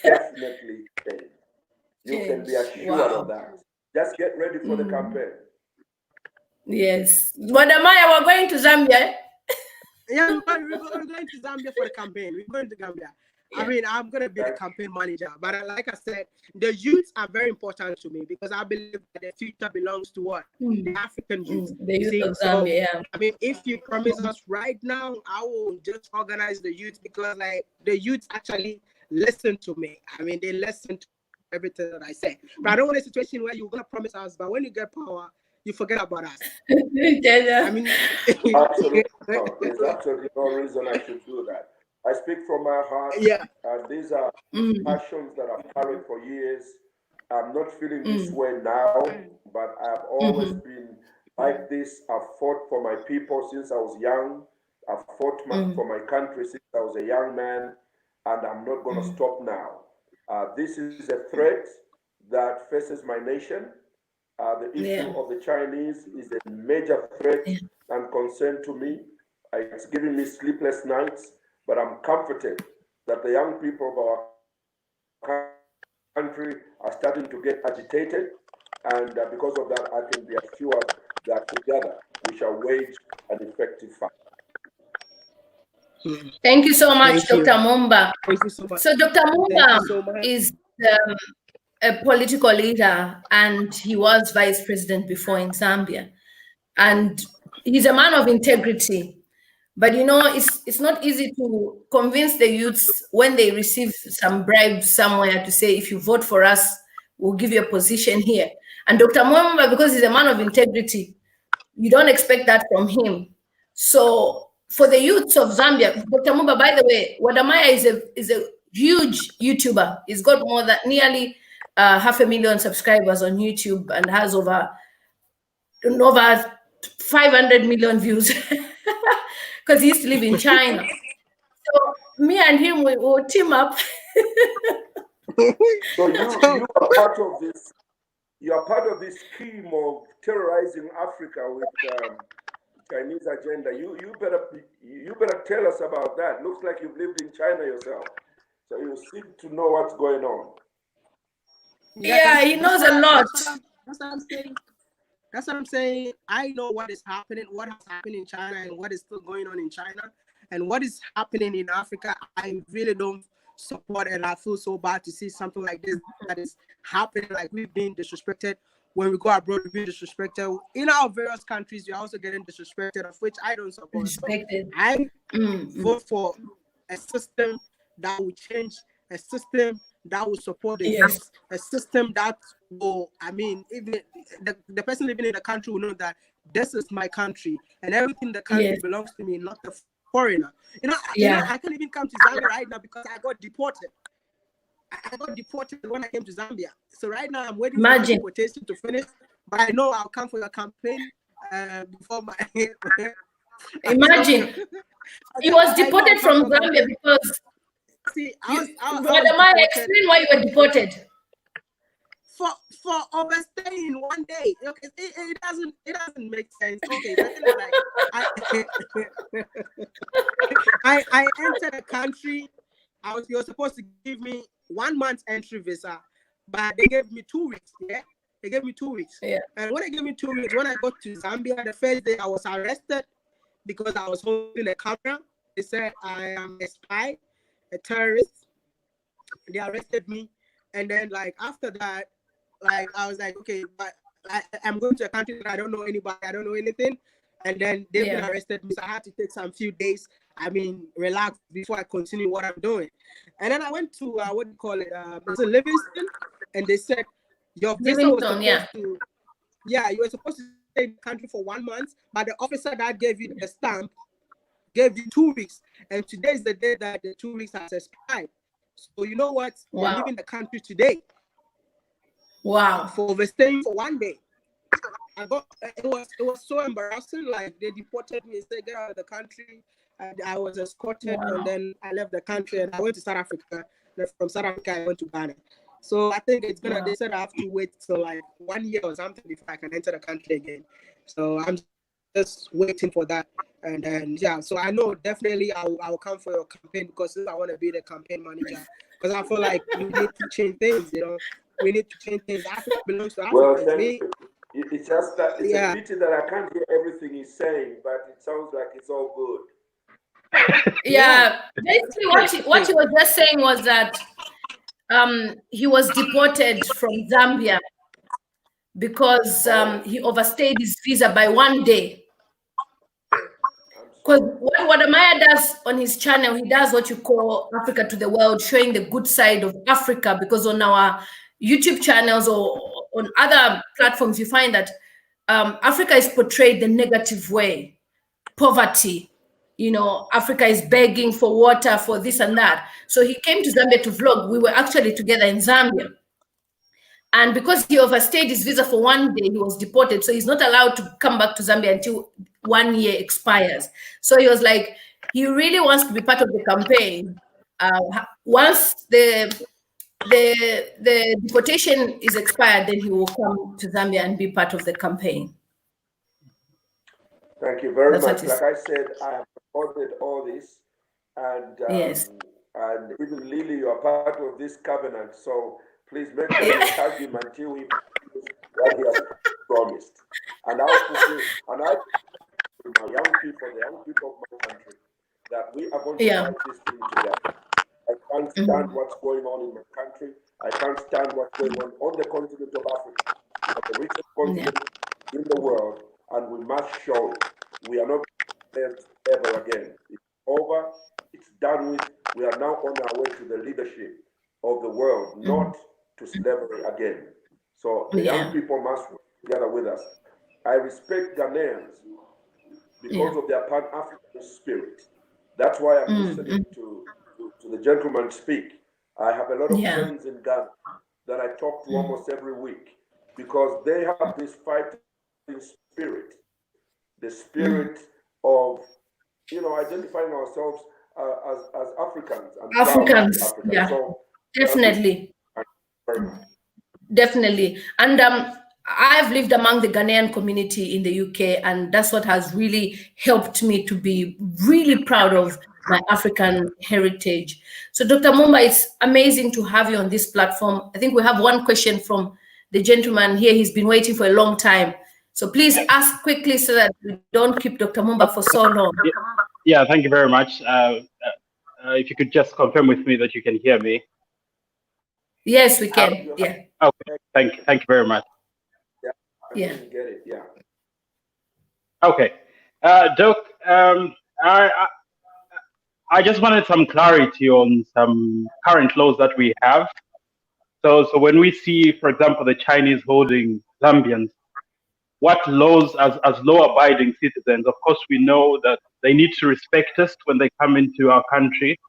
definitely change. You can be assured of that. Just get ready for the campaign. Yes. Madam Maya, we're going to Zambia. Yeah, we're going to Zambia for the campaign. We're going to Gambia. Yeah. I mean, I'm going to be the campaign manager. But like I said, the youths are very important to me because I believe that the future belongs to what? The African youth. The youth of Zambia, yeah. I mean, if you promise us right now, I will just organize the youth because like the youth actually listen to me. I mean, they listen to everything that I say. But I don't want a situation where you're going to promise us, but when you get power, you forget about us. I mean, absolutely no. There's absolutely no reason I should do that. I speak from my heart. Yeah. These are passions that I've carried for years. I'm not feeling this way now, but I've always been like this. I've fought for my people since I was young. I've fought for my country since I was a young man, and I'm not going to stop now. This is a threat that faces my nation. The issue of the Chinese is a major threat and concern to me. It's giving me sleepless nights, but I'm comforted that the young people of our country are starting to get agitated, and because of that, I can be assured that together we shall wage an effective fight. Thank you so much, Dr. Mumba. Thank you so much. So Dr. Mumba is a political leader, and he was vice president before in Zambia. And he's a man of integrity. But it's not easy to convince the youths when they receive some bribes somewhere to say, if you vote for us, we'll give you a position here. And Dr. Mumba, because he's a man of integrity, you don't expect that from him. So for the youths of Zambia, Dr. Mumba, by the way, Wadamaya is a huge YouTuber. He's got more than nearly 500,000 subscribers on YouTube and has over 500 million views because he used to live in China. So me and him will team up. So you are part of this. You are part of this scheme of terrorizing Africa with Chinese agenda. You better tell us about that. Looks like you've lived in China yourself, so you seem to know what's going on. Yeah, he knows a lot. That's what I'm saying. That's what I'm saying. I know what is happening, what has happened in China, and what is still going on in China, and what is happening in Africa. I really don't support, and I feel so bad to see something like this that is happening. Like we've been disrespected when we go abroad. We've been disrespected in our various countries. We're also getting disrespected, of which I don't support. I vote for a system that will change, a system that will support the youth, a system that will, I mean, even the person living in the country will know that this is my country and everything in the country belongs to me, not the foreigner. You know, I can't even come to Zambia right now because I got deported. I got deported when I came to Zambia. So right now I'm waiting for the deportation to finish, but I know I'll come for your campaign before my... Imagine. He was deported from Zambia because... See, explain why you were deported. For overstaying one day. Okay, it doesn't make sense. Okay, but like I entered the country. You were supposed to give me 1 month entry visa, but they gave me 2 weeks. Yeah, they gave me 2 weeks. Yeah. And when they gave me 2 weeks, when I got to Zambia, the first day I was arrested because I was holding a camera. They said I am a spy, a terrorist. They arrested me, and then like after that, like I was like, okay, but I'm going to a country that I don't know anybody, I don't know anything, and then they arrested me, so I had to take some few days. I mean, relax before I continue what I'm doing. And then I went to what do you call it? It's a Livingston, and they said your visa was supposed to. Yeah, you were supposed to stay in the country for 1 month, but the officer that gave you the stamp gave you 2 weeks, and today is the day that the 2 weeks has expired. So you know what? You're Wow. leaving the country today. Wow. For overstaying for 1 day. It was so embarrassing. Like, they deported me and said, get out of the country. And I was escorted, Wow. and then I left the country and I went to South Africa. Then from South Africa, I went to Ghana. So I think it's gonna. Wow. They said I have to wait till like 1 year or something before I can enter the country again. So I'm just waiting for that. And then yeah, so I know definitely I'll come for your campaign, because I want to be the campaign manager. Because I feel like we need to change things. You know, we need to change things. Africa belongs to Well, Africans. Me, it's just that it's yeah. a pity that I can't hear everything he's saying, but it sounds like it's all good. Yeah, basically what he was just saying was that he was deported from Zambia because he overstayed his visa by 1 day. Because what Amaya does on his channel, he does what you call Africa to the world, showing the good side of Africa, because on our YouTube channels or on other platforms, you find that Africa is portrayed the negative way. Poverty, you know, Africa is begging for water, for this and that. So he came to Zambia to vlog. We were actually together in Zambia. And because he overstayed his visa for 1 day, he was deported. So he's not allowed to come back to Zambia until 1 year expires. So he was like, he really wants to be part of the campaign. Once the deportation is expired, then he will come to Zambia and be part of the campaign. Thank you very That's much. Like I said, I have recorded all this, and yes. And even Lily, you are part of this covenant. So please make sure you tag him until he what he has promised. And I'll put you, and I with my young people, the young people of my country, that we are going to fight this thing together. I can't stand what's going on in my country. I can't stand what's going on the continent of Africa, the richest continent in the world, and we must show it. We are not there ever again. It's over. It's done with. We are now on our way to the leadership of the world, not to slavery again. So the young people must work together with us. I respect Ghanaians because of their Pan-African spirit. That's why I'm listening to the gentleman speak. I have a lot of friends in Ghana that I talk to almost every week, because they have this fighting spirit, the spirit of, you know, identifying ourselves as Africans and Africans. Africans. Yeah, So, definitely. very much. Definitely. And I've lived among the Ghanaian community in the UK, and that's what has really helped me to be really proud of my African heritage. So, Dr. Mumba, it's amazing to have you on this platform. I think we have one question from the gentleman here. He's been waiting for a long time. So please ask quickly so that we don't keep Dr. Mumba for so long. Yeah, thank you very much. If you could just confirm with me that you can hear me. Yes, we can. Yeah. Okay. Thank you very much. Yeah. I get it. Yeah. Okay. Doc, I just wanted some clarity on some current laws that we have. So when we see, for example, the Chinese holding Zambians, what laws as law-abiding citizens, of course, we know that they need to respect us when they come into our country,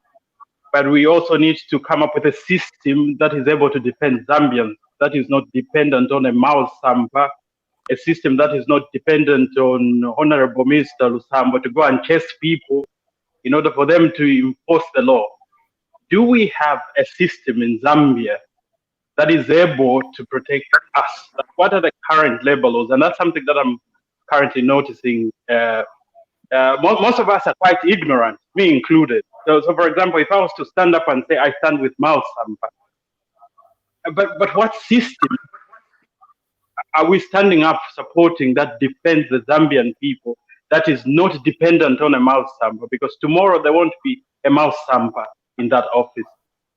but we also need to come up with a system that is able to defend Zambians, that is not dependent on a Miles Sampa, a system that is not dependent on Honorable Mr. Lusambo to go and chase people in order for them to enforce the law. Do we have a system in Zambia that is able to protect us? What are the current labor laws? And that's something that I'm currently noticing. Most of us are quite ignorant, me included. So for example, if I was to stand up and say I stand with Miles Sampa, but what system are we standing up supporting that defends the Zambian people, that is not dependent on a Miles Sampa? Because tomorrow there won't be a Miles Sampa in that office.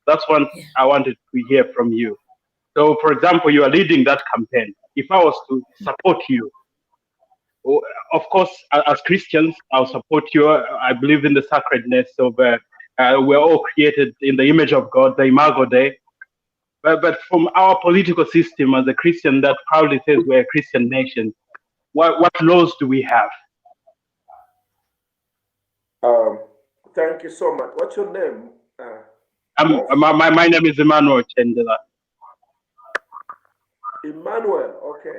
That's one I wanted to hear from you. So, for example, you are leading that campaign. If I was to support you, of course, as Christians, I'll support you. I believe in the sacredness of we're all created in the image of God, the Imago Dei. But from our political system as a Christian that proudly says we're a Christian nation, what laws do we have? Thank you so much. What's your name? My name is Emmanuel Chendela. Emmanuel, okay.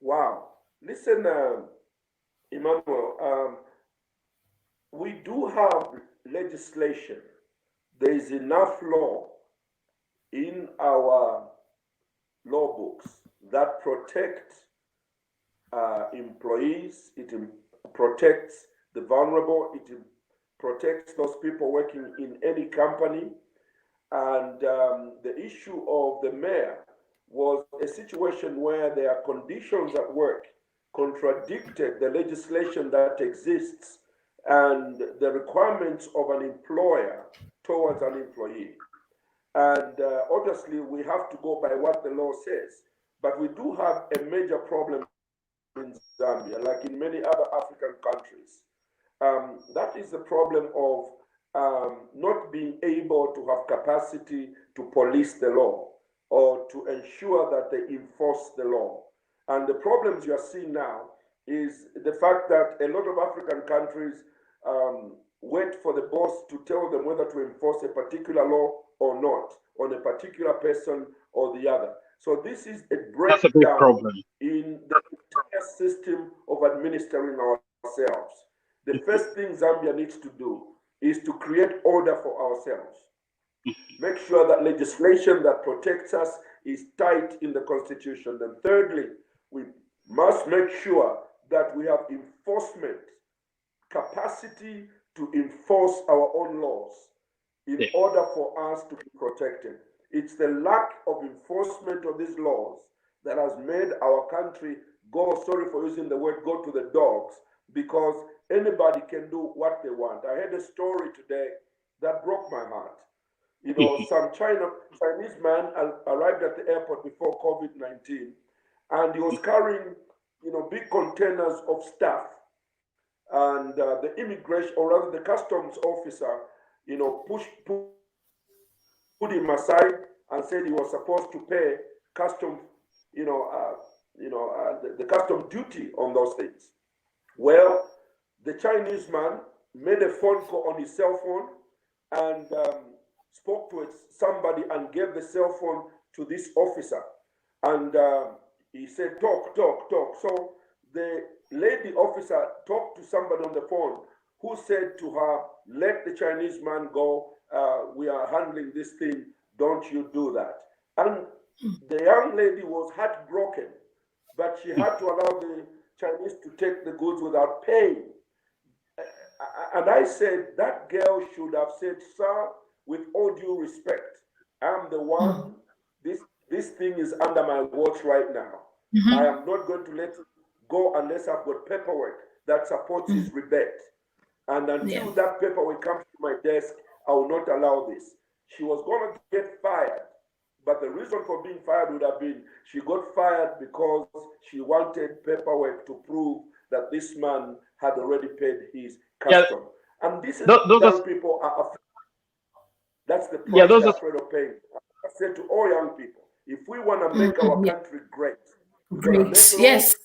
Wow. Listen, Emmanuel, we do have legislation. There is enough law in our law books that protect employees, it protects the vulnerable, it protects those people working in any company. And the issue of the mayor was a situation where their conditions at work contradicted the legislation that exists and the requirements of an employer towards an employee. And obviously, we have to go by what the law says. But we do have a major problem in Zambia, like in many other African countries. That is the problem of not being able to have capacity to police the law or to ensure that they enforce the law. And the problems you are seeing now is the fact that a lot of African countries wait for the boss to tell them whether to enforce a particular law or not on a particular person or the other. So this is a That's a big breakdown problem in the entire system of administering ourselves. The first thing Zambia needs to do is to create order for ourselves. Make sure that legislation that protects us is tight in the constitution. And thirdly, we must make sure that we have enforcement capacity to enforce our own laws in order for us to be protected. It's the lack of enforcement of these laws that has made our country go, sorry for using the word, go to the dogs, because anybody can do what they want. I heard a story today that broke my heart. You know, some Chinese man arrived at the airport before COVID-19, and he was carrying, you know, big containers of stuff. And the immigration, or rather the customs officer, you know, put him aside and said he was supposed to pay custom, the custom duty on those things. Well, the Chinese man made a phone call on his cell phone and spoke to somebody and gave the cell phone to this officer. And he said, talk. So the lady officer talked to somebody on the phone who said to her, let the Chinese man go. We are handling this thing. Don't you do that. And the young lady was heartbroken, but she had to allow the Chinese to take the goods without paying. And I said, that girl should have said, sir, with all due respect, I'm the one, this thing is under my watch right now. I am not going to let it go unless I've got paperwork that supports his rebate. And until that paperwork comes to my desk, I will not allow this. She was going to get fired. But the reason for being fired would have been she got fired because she wanted paperwork to prove that this man had already paid his custom. And this is young people are afraid. That's the price they're afraid of paying. I said to all young people, if we want to make our country great, Yes.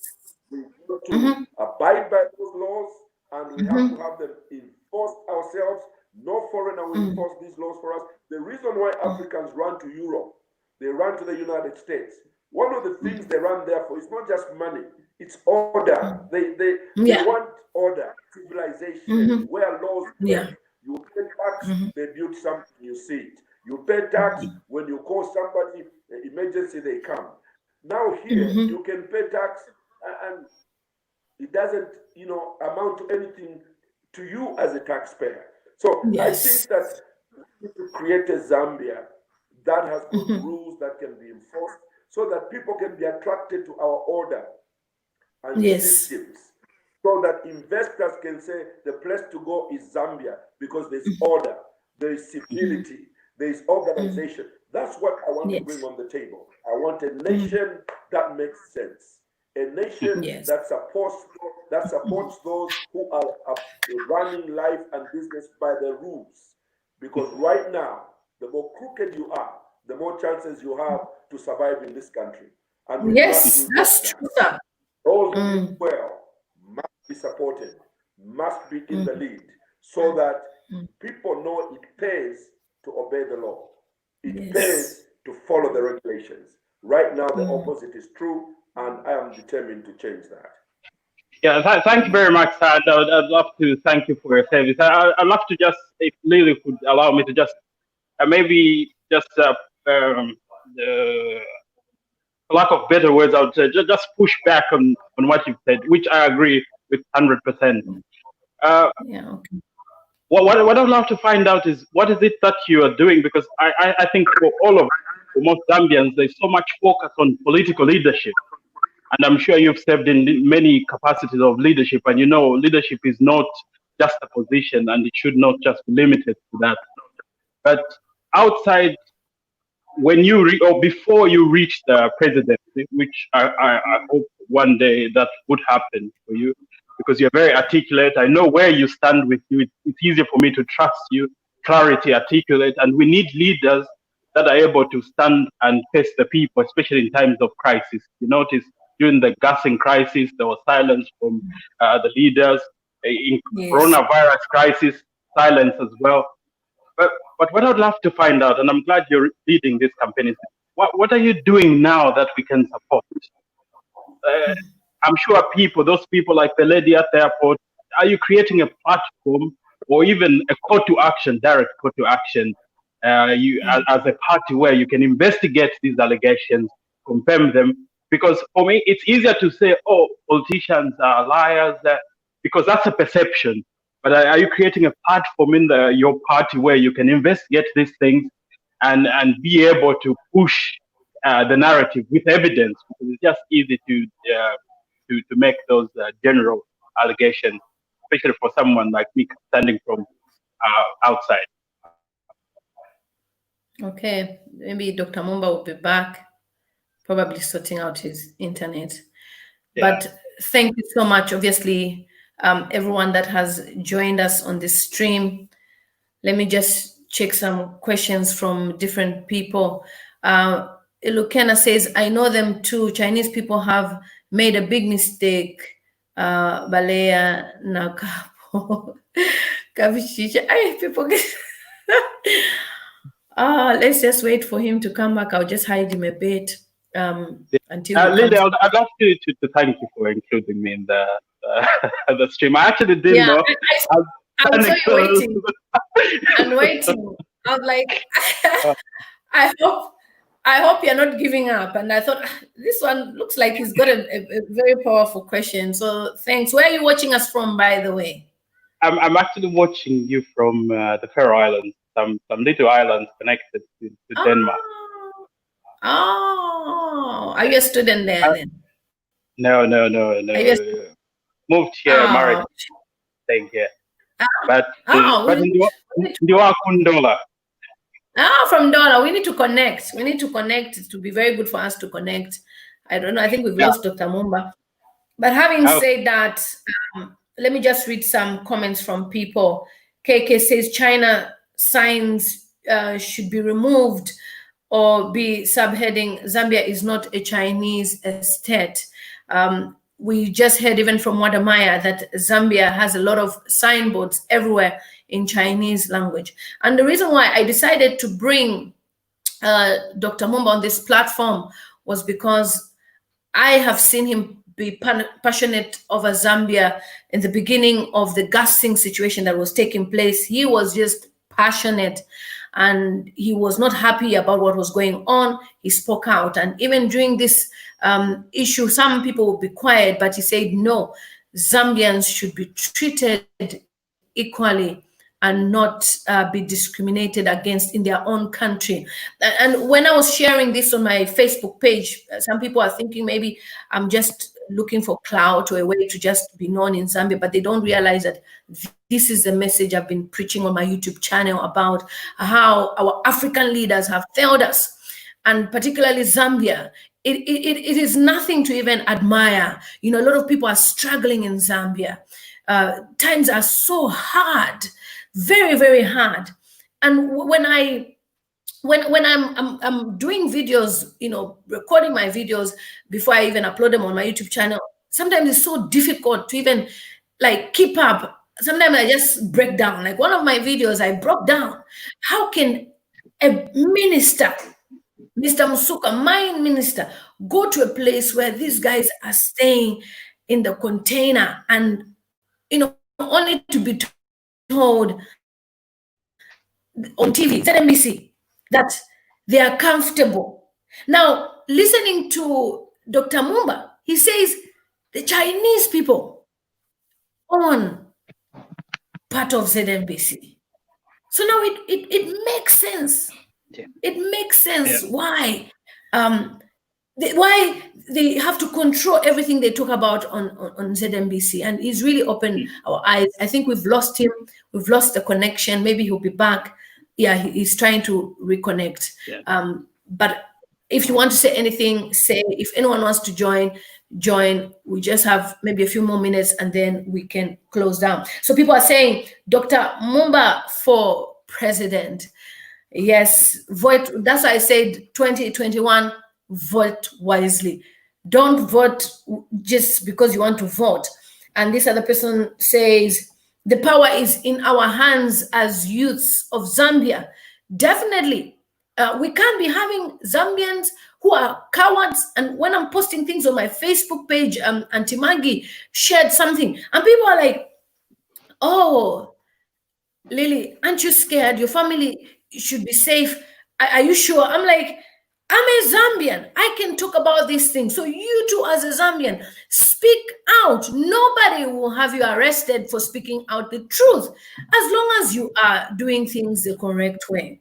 We have to abide by those laws, and we have to have them enforced ourselves. No foreigner will enforce these laws for us. The reason why Africans run to Europe, they run to the United States. One of the things they run there for is not just money, it's order. They want order, civilization, where laws work. You pay tax, they build something, you see it. You pay tax, when you call somebody, emergency, they come. Now here, you can pay tax and it doesn't, amount to anything to you as a taxpayer. So I think that we need to create a Zambia that has good rules that can be enforced so that people can be attracted to our order and systems. So that investors can say the place to go is Zambia because there's order, there is civility, there is organization. That's what I want to bring on the table. I want a nation that makes sense, a nation that supports those who are running life and business by the rules. Because right now, the more crooked you are, the more chances you have to survive in this country. And we Yes, must that's reject true, that. sir. Those who mean well must be supported, must be in the lead, so that people know it pays to obey the law. It pays to follow the regulations. Right now, the opposite is true, and I am determined to change that. Yeah, thank you very much, sir. I'd love to thank you for your service. I'd love to just, if Lily could allow me to just, maybe just, for lack of better words, I would say, just push back on what you've said, which I agree with 100%. Yeah, okay. What I'd love to find out is, what is it that you are doing? Because I think for most Zambians, there's so much focus on political leadership. And I'm sure you've served in many capacities of leadership, and you know leadership is not just a position, and it should not just be limited to that. But outside, when you or before you reach the presidency, which I hope one day that would happen for you, because you're very articulate. I know where you stand with you. It's easier for me to trust you. Clarity, articulate, and we need leaders that are able to stand and face the people, especially in times of crisis. You notice during the gassing crisis, there was silence from the leaders. In coronavirus crisis, silence as well. But what I'd love to find out, and I'm glad you're leading this campaign, is what are you doing now that we can support? I'm sure those people like the lady at the airport, are you creating a platform or even a call to action, direct call to action, as a party where you can investigate these allegations, confirm them? Because for me, it's easier to say, oh, politicians are liars, because that's a perception. But are you creating a platform in your party where you can investigate these things and be able to push the narrative with evidence? Because it's just easy to make those general allegations, especially for someone like me standing from outside. Okay, maybe Dr. Mumba will be back, probably sorting out his internet. Yeah. But thank you so much, obviously, everyone that has joined us on this stream. Let me just check some questions from different people. Ilukena says, I know them too. Chinese people have made a big mistake. Balea Nakapo. People get let's just wait for him to come back. I'll just hide him a bit until Lily, I'd love to thank you for including me in the stream. I actually didn't know. I was waiting and waiting. I was like, I hope you're not giving up. And I thought, this one looks like he's got a very powerful question. So thanks. Where are you watching us from, by the way? I'm actually watching you from the Faroe Islands, some little islands connected to Denmark. Oh, are you a student there then? No. Moved here, married, staying here. But Kundola. From Dola, we need to connect. We need to connect. It would be very good for us to connect. I don't know. I think we've lost Dr. Mumba. But having said that, let me just read some comments from people. KK says China signs should be removed or be subheading Zambia is not a Chinese state. We just heard even from Wadamaya that Zambia has a lot of signboards everywhere in Chinese language. And the reason why I decided to bring Dr. Mumba on this platform was because I have seen him be passionate over Zambia in the beginning of the gassing situation that was taking place. He was just passionate and he was not happy about what was going on. He spoke out. And even during this issue, some people would be quiet, but he said, no, Zambians should be treated equally and not be discriminated against in their own country. And when I was sharing this on my Facebook page, some people are thinking maybe I'm just looking for clout or a way to just be known in Zambia, but they don't realize that this is the message I've been preaching on my YouTube channel about how our African leaders have failed us, and particularly Zambia. It is nothing to even admire. You know, a lot of people are struggling in Zambia. Times are so hard, very, very hard. And when I when I'm doing videos, recording my videos before I even upload them on my YouTube channel, sometimes it's so difficult to even like keep up. Sometimes I just break down. Like one of my videos, I broke down. How can a minister, Mr. Musuka, my minister, go to a place where these guys are staying in the container and only to be told on TV, ZMBC, that they are comfortable. Now, listening to Dr. Mumba, he says the Chinese people own part of ZMBC. So now it makes sense. Yeah. It makes sense why why they have to control everything they talk about on ZMBC. And he's really opened our eyes. I think we've lost him. We've lost the connection. Maybe he'll be back. Yeah, he's trying to reconnect. Yeah. But if you want to say anything, say. If anyone wants to join. We just have maybe a few more minutes and then we can close down. So people are saying, Dr. Mumba for president. Yes, vote. That's why I said 2021, vote wisely. Don't vote just because you want to vote. And this other person says, the power is in our hands as youths of Zambia. Definitely. We can't be having Zambians who are cowards. And when I'm posting things on my Facebook page, Auntie Maggie shared something, and people are like, oh, Lily, aren't you scared? Your family should be safe. Are you sure? I'm like, I'm a Zambian. I can talk about these things. So you too, as a Zambian, speak out. Nobody will have you arrested for speaking out the truth, as long as you are doing things the correct way.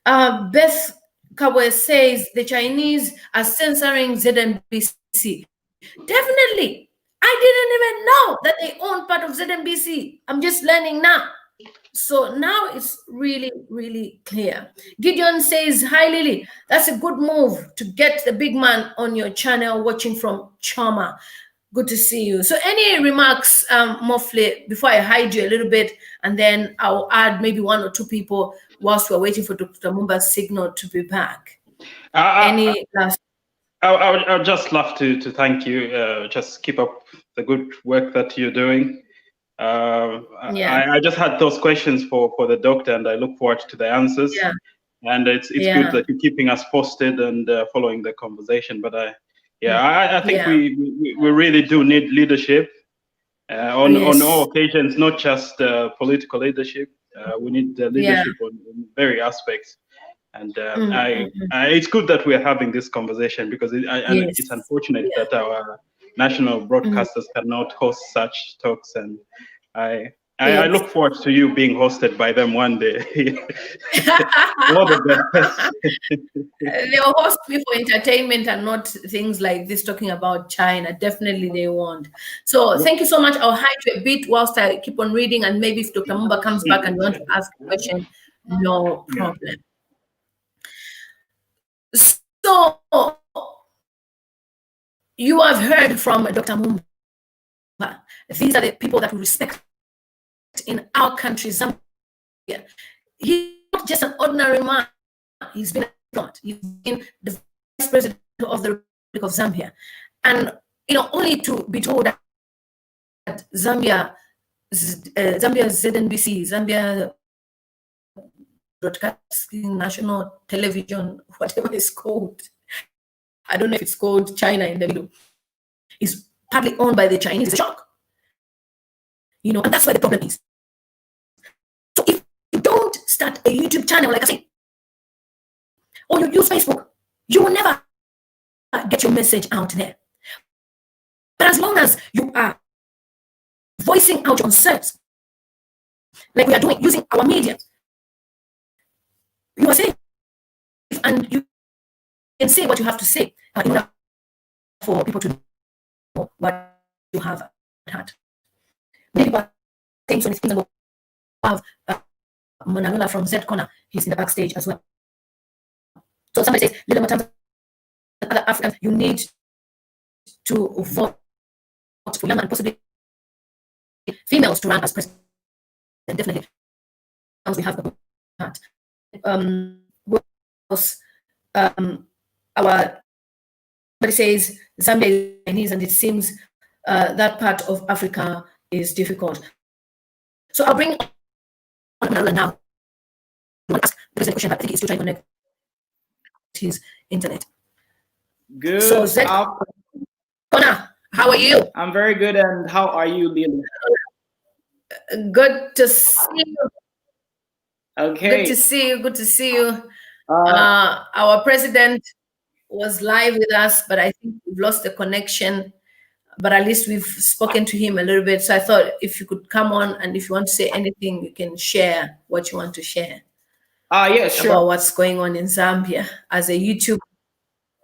Beth Kabwe says the Chinese are censoring ZMBC. Definitely. I didn't even know that they own part of ZMBC. I'm just learning now. So now it's really, really clear. Gideon says, hi, Lily. That's a good move to get the big man on your channel watching from Chama. Good to see you. So any remarks, Mofle, before I hide you a little bit, and then I'll add maybe one or two people whilst we're waiting for Dr. Mumba's signal to be back. Any last? I would just love to thank you. Just keep up the good work that you're doing. I just had those questions for the doctor, and I look forward to the answers. Yeah. And it's good that you're keeping us posted and following the conversation. But I think we really do need leadership on all occasions, not just political leadership. We need leadership on various aspects. And it's good that we're having this conversation, because it's unfortunate that our national broadcasters cannot host such talks, and I look forward to you being hosted by them one day. All the best. They will host me for entertainment and not things like this talking about China. Definitely they won't. So thank you so much. I'll hide you a bit whilst I keep on reading, and maybe if Dr. Mumba comes back and you want to ask a question, no problem. So you have heard from Dr. Mumba. These are the people that we respect in our country, Zambia. He's not just an ordinary man. He's been the vice president of the Republic of Zambia. And only to be told that Zambia ZNBC, Zambia Broadcasting National Television, whatever it's called, I don't know if it's called China in the middle, is partly owned by the Chinese. It's a shock. And that's where the problem is. So if you don't start a YouTube channel, like I say, or you use Facebook, you will never get your message out there. But as long as you are voicing out your concerns, like we are doing, using our media, you are safe, and you can say what you have to say in order for people to know what you have had. Many people are saying so many things, and we'll have Monalula from Z Corner. He's in the backstage as well. So somebody says, lilymutamztv, other Africans, you need to vote for young and possibly females to run as president. Definitely, we have the part. our somebody says Zambia is Chinese, and it seems that part of Africa is difficult. So I'll bring on Malala now. Ask there's a question, but I think he's still trying to connect his internet. Good. So Zek, Connor, how are you? I'm very good, and how are you, Lily? Good to see you. Okay. Good to see you. Good to see you. Our president was live with us, but I think we've lost the connection. But at least we've spoken to him a little bit. So I thought if you could come on, and if you want to say anything, you can share what you want to share. Yeah, sure. About what's going on in Zambia as a YouTube.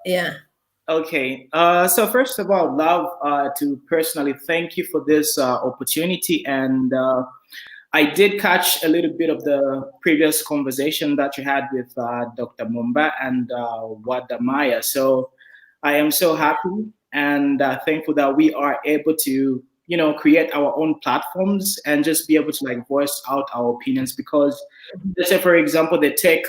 Yeah. Okay. So first of all, love to personally thank you for this opportunity. And I did catch a little bit of the previous conversation that you had with Dr. Mumba and Wada Maya. So I am so happy and thankful that we are able to, you know, create our own platforms and just be able to like voice out our opinions. Because let's say, for example, they take,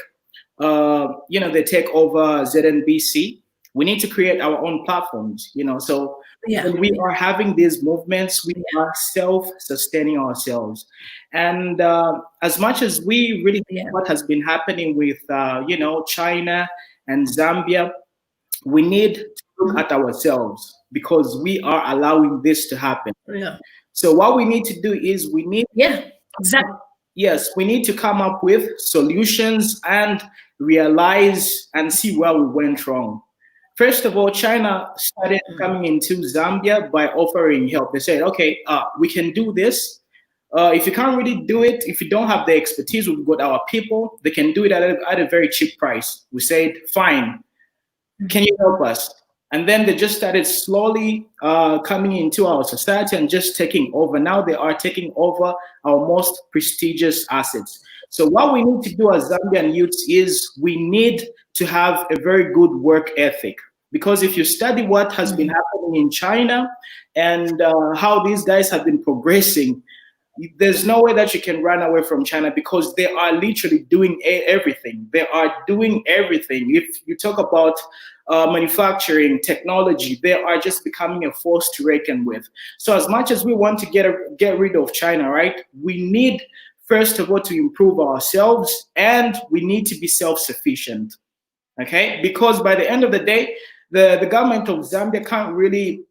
you know, they take over ZNBC. We need to create our own platforms, you know. So when we are having these movements, we are self-sustaining ourselves. And as much as we really think what has been happening with, you know, China and Zambia, we need to look at ourselves because we are allowing this to happen. So what we need to do is we need, exactly. Yes, we need to come up with solutions and realize and see where we went wrong. First of all, China started coming into Zambia by offering help. They said, okay, we can do this. If you can't really do it, if you don't have the expertise, we've got our people, they can do it at a very cheap price. We said, fine, can you help us? And then they just started slowly coming into our society and just taking over. Now they are taking over our most prestigious assets. So what we need to do as Zambian youths is we need to have a very good work ethic. Because if you study what has been happening in China and how these guys have been progressing, there's no way that you can run away from China because they are literally doing everything. They are doing everything. If you talk about manufacturing, technology, they are just becoming a force to reckon with. So as much as we want to get rid of China, right, we need, first of all, to improve ourselves, and we need to be self-sufficient, okay? Because by the end of the day, the government of Zambia can't really,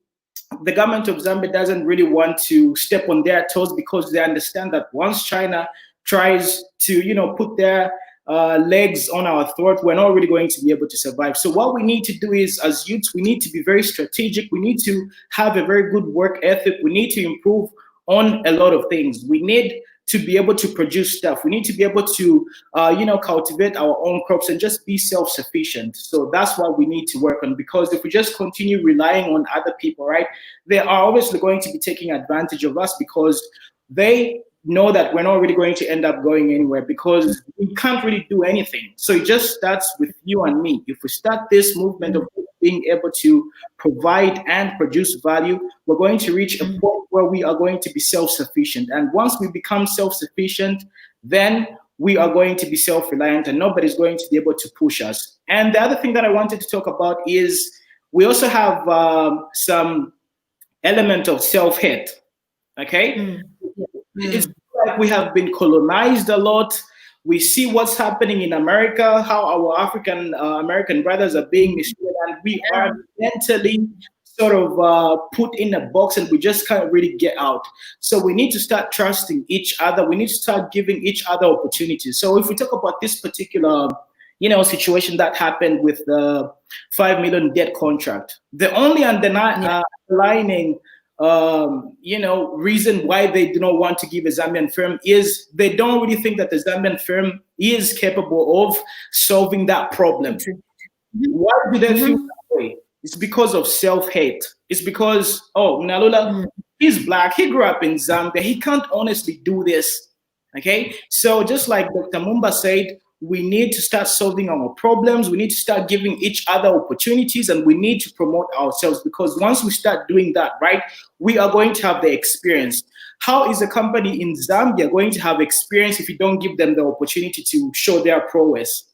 the government of Zambia doesn't really want to step on their toes because they understand that once China tries to, you know, put their legs on our throat, we're not really going to be able to survive. So what we need to do is, as youths, we need to be very strategic. We need to have a very good work ethic. We need to improve on a lot of things. We need to be able to produce stuff. We need to be able to, you know, cultivate our own crops and just be self-sufficient. So that's what we need to work on, because if we just continue relying on other people, right, they are obviously going to be taking advantage of us because they know that we're not really going to end up going anywhere because we can't really do anything. So it just starts with you and me. If we start this movement of being able to provide and produce value, we're going to reach a point where we are going to be self-sufficient. And once we become self-sufficient, then we are going to be self-reliant and nobody's going to be able to push us. And the other thing that I wanted to talk about is we also have some element of self-hate, okay? It's like we have been colonized a lot. We see what's happening in America, how our African American brothers are being mistreated, and we are mentally sort of put in a box and we just can't really get out. So we need to start trusting each other. We need to start giving each other opportunities. So if we talk about this particular, you know, situation that happened with the 5 million debt contract, the only underlining you know, reason why they do not want to give a Zambian firm is they don't really think that the Zambian firm is capable of solving that problem. Why do they feel that way? It's because of self-hate. It's because, oh, Nalula, he's black, he grew up in Zambia, he can't honestly do this, okay? So just like Dr. Mumba said, we need to start solving our problems. We need to start giving each other opportunities, and we need to promote ourselves, because once we start doing that, right, we are going to have the experience. How is a company in Zambia going to have experience if you don't give them the opportunity to show their prowess?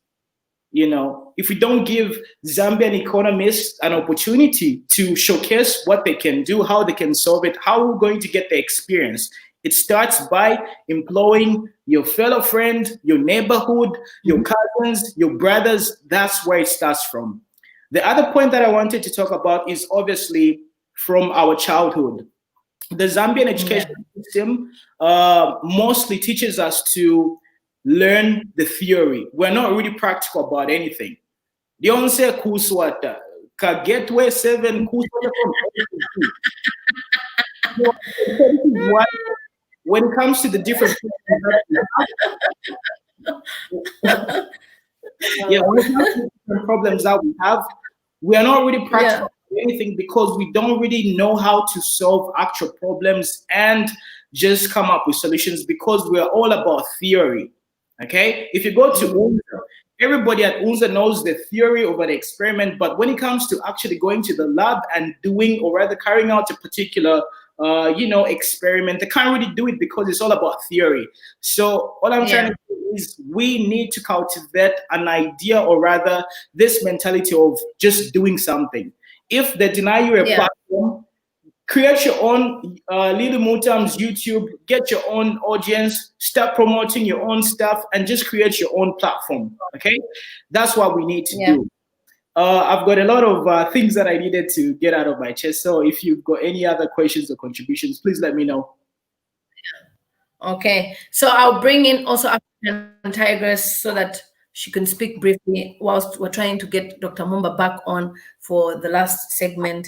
you know, if we don't give Zambian economists an opportunity to showcase what they can do, how they can solve it, how we're going to get the experience. It starts by employing your fellow friend, your neighborhood, your cousins, your brothers. That's where it starts from. The other point that I wanted to talk about is obviously from our childhood. The Zambian education system mostly teaches us to learn the theory. We're not really practical about anything. They don't say kuswata, ka gateway 7 kuswata from when it comes to the different problems that we have, we are not really practical anything because we don't really know how to solve actual problems and just come up with solutions because we're all about theory. Okay, if you go to UNZA, everybody at UNZA knows the theory of an experiment, but when it comes to actually going to the lab and doing, or rather carrying out a particular experiment, they can't really do it because it's all about theory. So all I'm trying to do is we need to cultivate an idea, or rather this mentality of just doing something. If they deny you a platform, create your own lilymutamztv YouTube, get your own audience, start promoting your own stuff, and just create your own platform. Okay, that's what we need to do. I've got a lot of things that I needed to get out of my chest. So if you've got any other questions or contributions, please let me know. Okay, so I'll bring in also African Tigress so that she can speak briefly whilst we're trying to get Dr. Mumba back on for the last segment.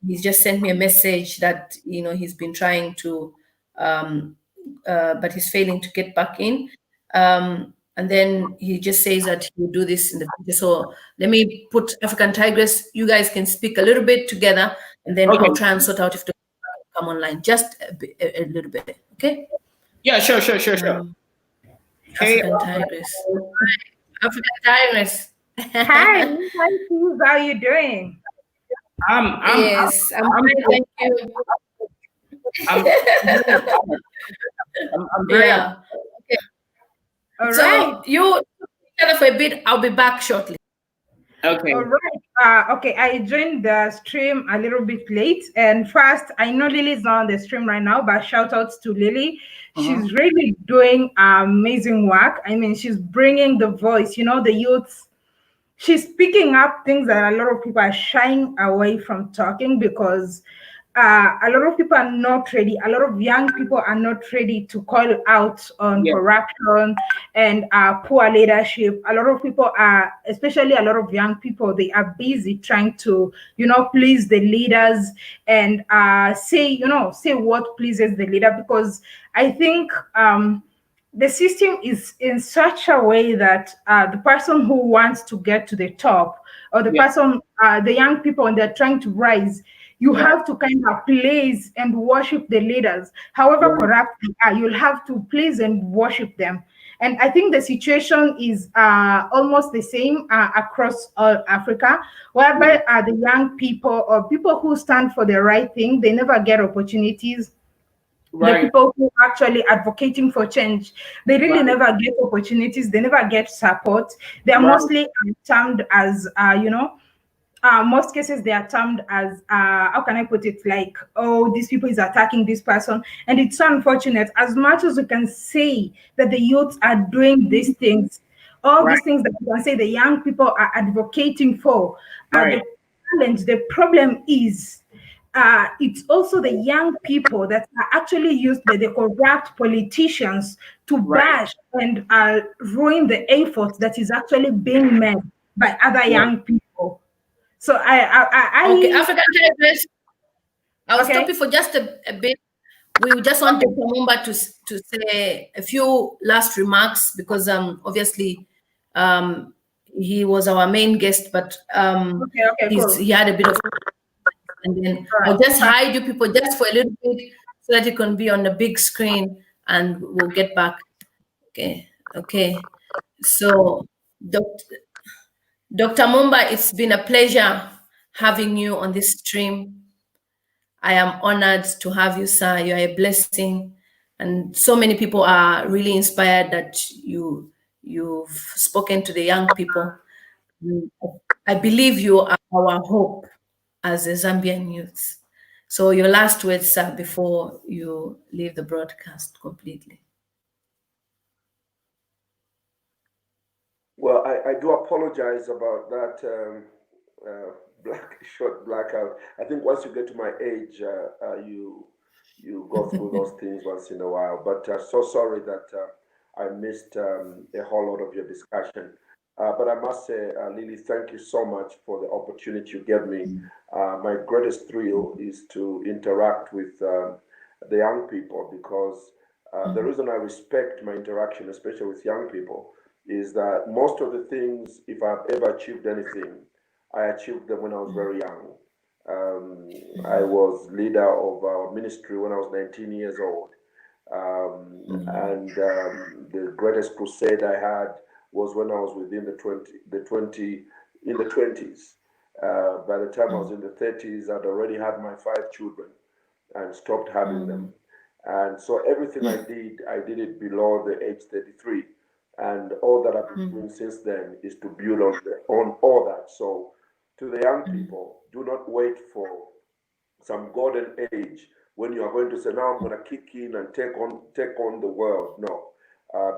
He's just sent me a message that he's been trying to, but he's failing to get back in. And then he just says that he'll do this in the future. So let me put African Tigress. You guys can speak a little bit together, and then I'll try and sort out if they come online. Just a little bit, okay? Yeah, sure. African Tigress. African Tigress. Hi, Suze. How are you doing? I'm great, thank you. I'm great. Yeah. Okay. All So right. you together for a bit. I'll be back shortly. Okay. All right. Okay, I joined the stream a little bit late. And first, I know Lily's not on the stream right now, but shout outs to Lily. She's really doing amazing work. I mean, she's bringing the voice, the youths. She's picking up things that a lot of people are shying away from talking because a lot of people are not ready. A lot of young people are not ready to call out on corruption and poor leadership. A lot of people are, especially a lot of young people, they are busy trying to, please the leaders and say what pleases the leader, because I think the system is in such a way that the person who wants to get to the top, or the person, the young people, and they're trying to rise, you have to kind of please and worship the leaders. However corrupt they are, you'll have to please and worship them. And I think the situation is almost the same across all Africa, whereby the young people or people who stand for the right thing, they never get opportunities. The people who are actually advocating for change, they really never get opportunities. They never get support. They are mostly termed as, most cases they are termed as, how can I put it? Like, oh, these people is attacking this person. And it's so unfortunate. As much as we can say that the youths are doing these things, all these things that we can say the young people are advocating for, the challenge, the problem is, it's also the young people that are actually used by the corrupt politicians to bash and ruin the effort that is actually being made by other young people. So Okay, African Tigress, I'll stop you for just a bit. We just want Dr. Mumba to say a few last remarks because obviously he was our main guest, but he had a bit of, and then I'll just hide you people just for a little bit so that you can be on the big screen, and we'll get back. Okay. So, Dr. Mumba, it's been a pleasure having you on this stream. I am honored to have you, sir. You are a blessing. And so many people are really inspired that you You've spoken to the young people. I believe you are our hope as the Zambian youths. So your last words, sir, before you leave the broadcast completely. Well, I do apologize about that short blackout. I think once you get to my age, you go through those things once in a while. But so sorry that I missed a whole lot of your discussion. But I must say, Lily, thank you so much for the opportunity you gave me. My greatest thrill is to interact with the young people, because the reason I respect my interaction, especially with young people, is that most of the things, if I've ever achieved anything, I achieved them when I was very young. I was leader of our ministry when I was 19 years old. And the greatest crusade I had was when I was within in the 20s. By the time I was in the 30s, I'd already had my 5 children and stopped having them. And so everything I did it below the age 33. And all that I've been doing since then is to build on all that. So to the young people, do not wait for some golden age when you are going to say, now I'm going to kick in and take on the world. No.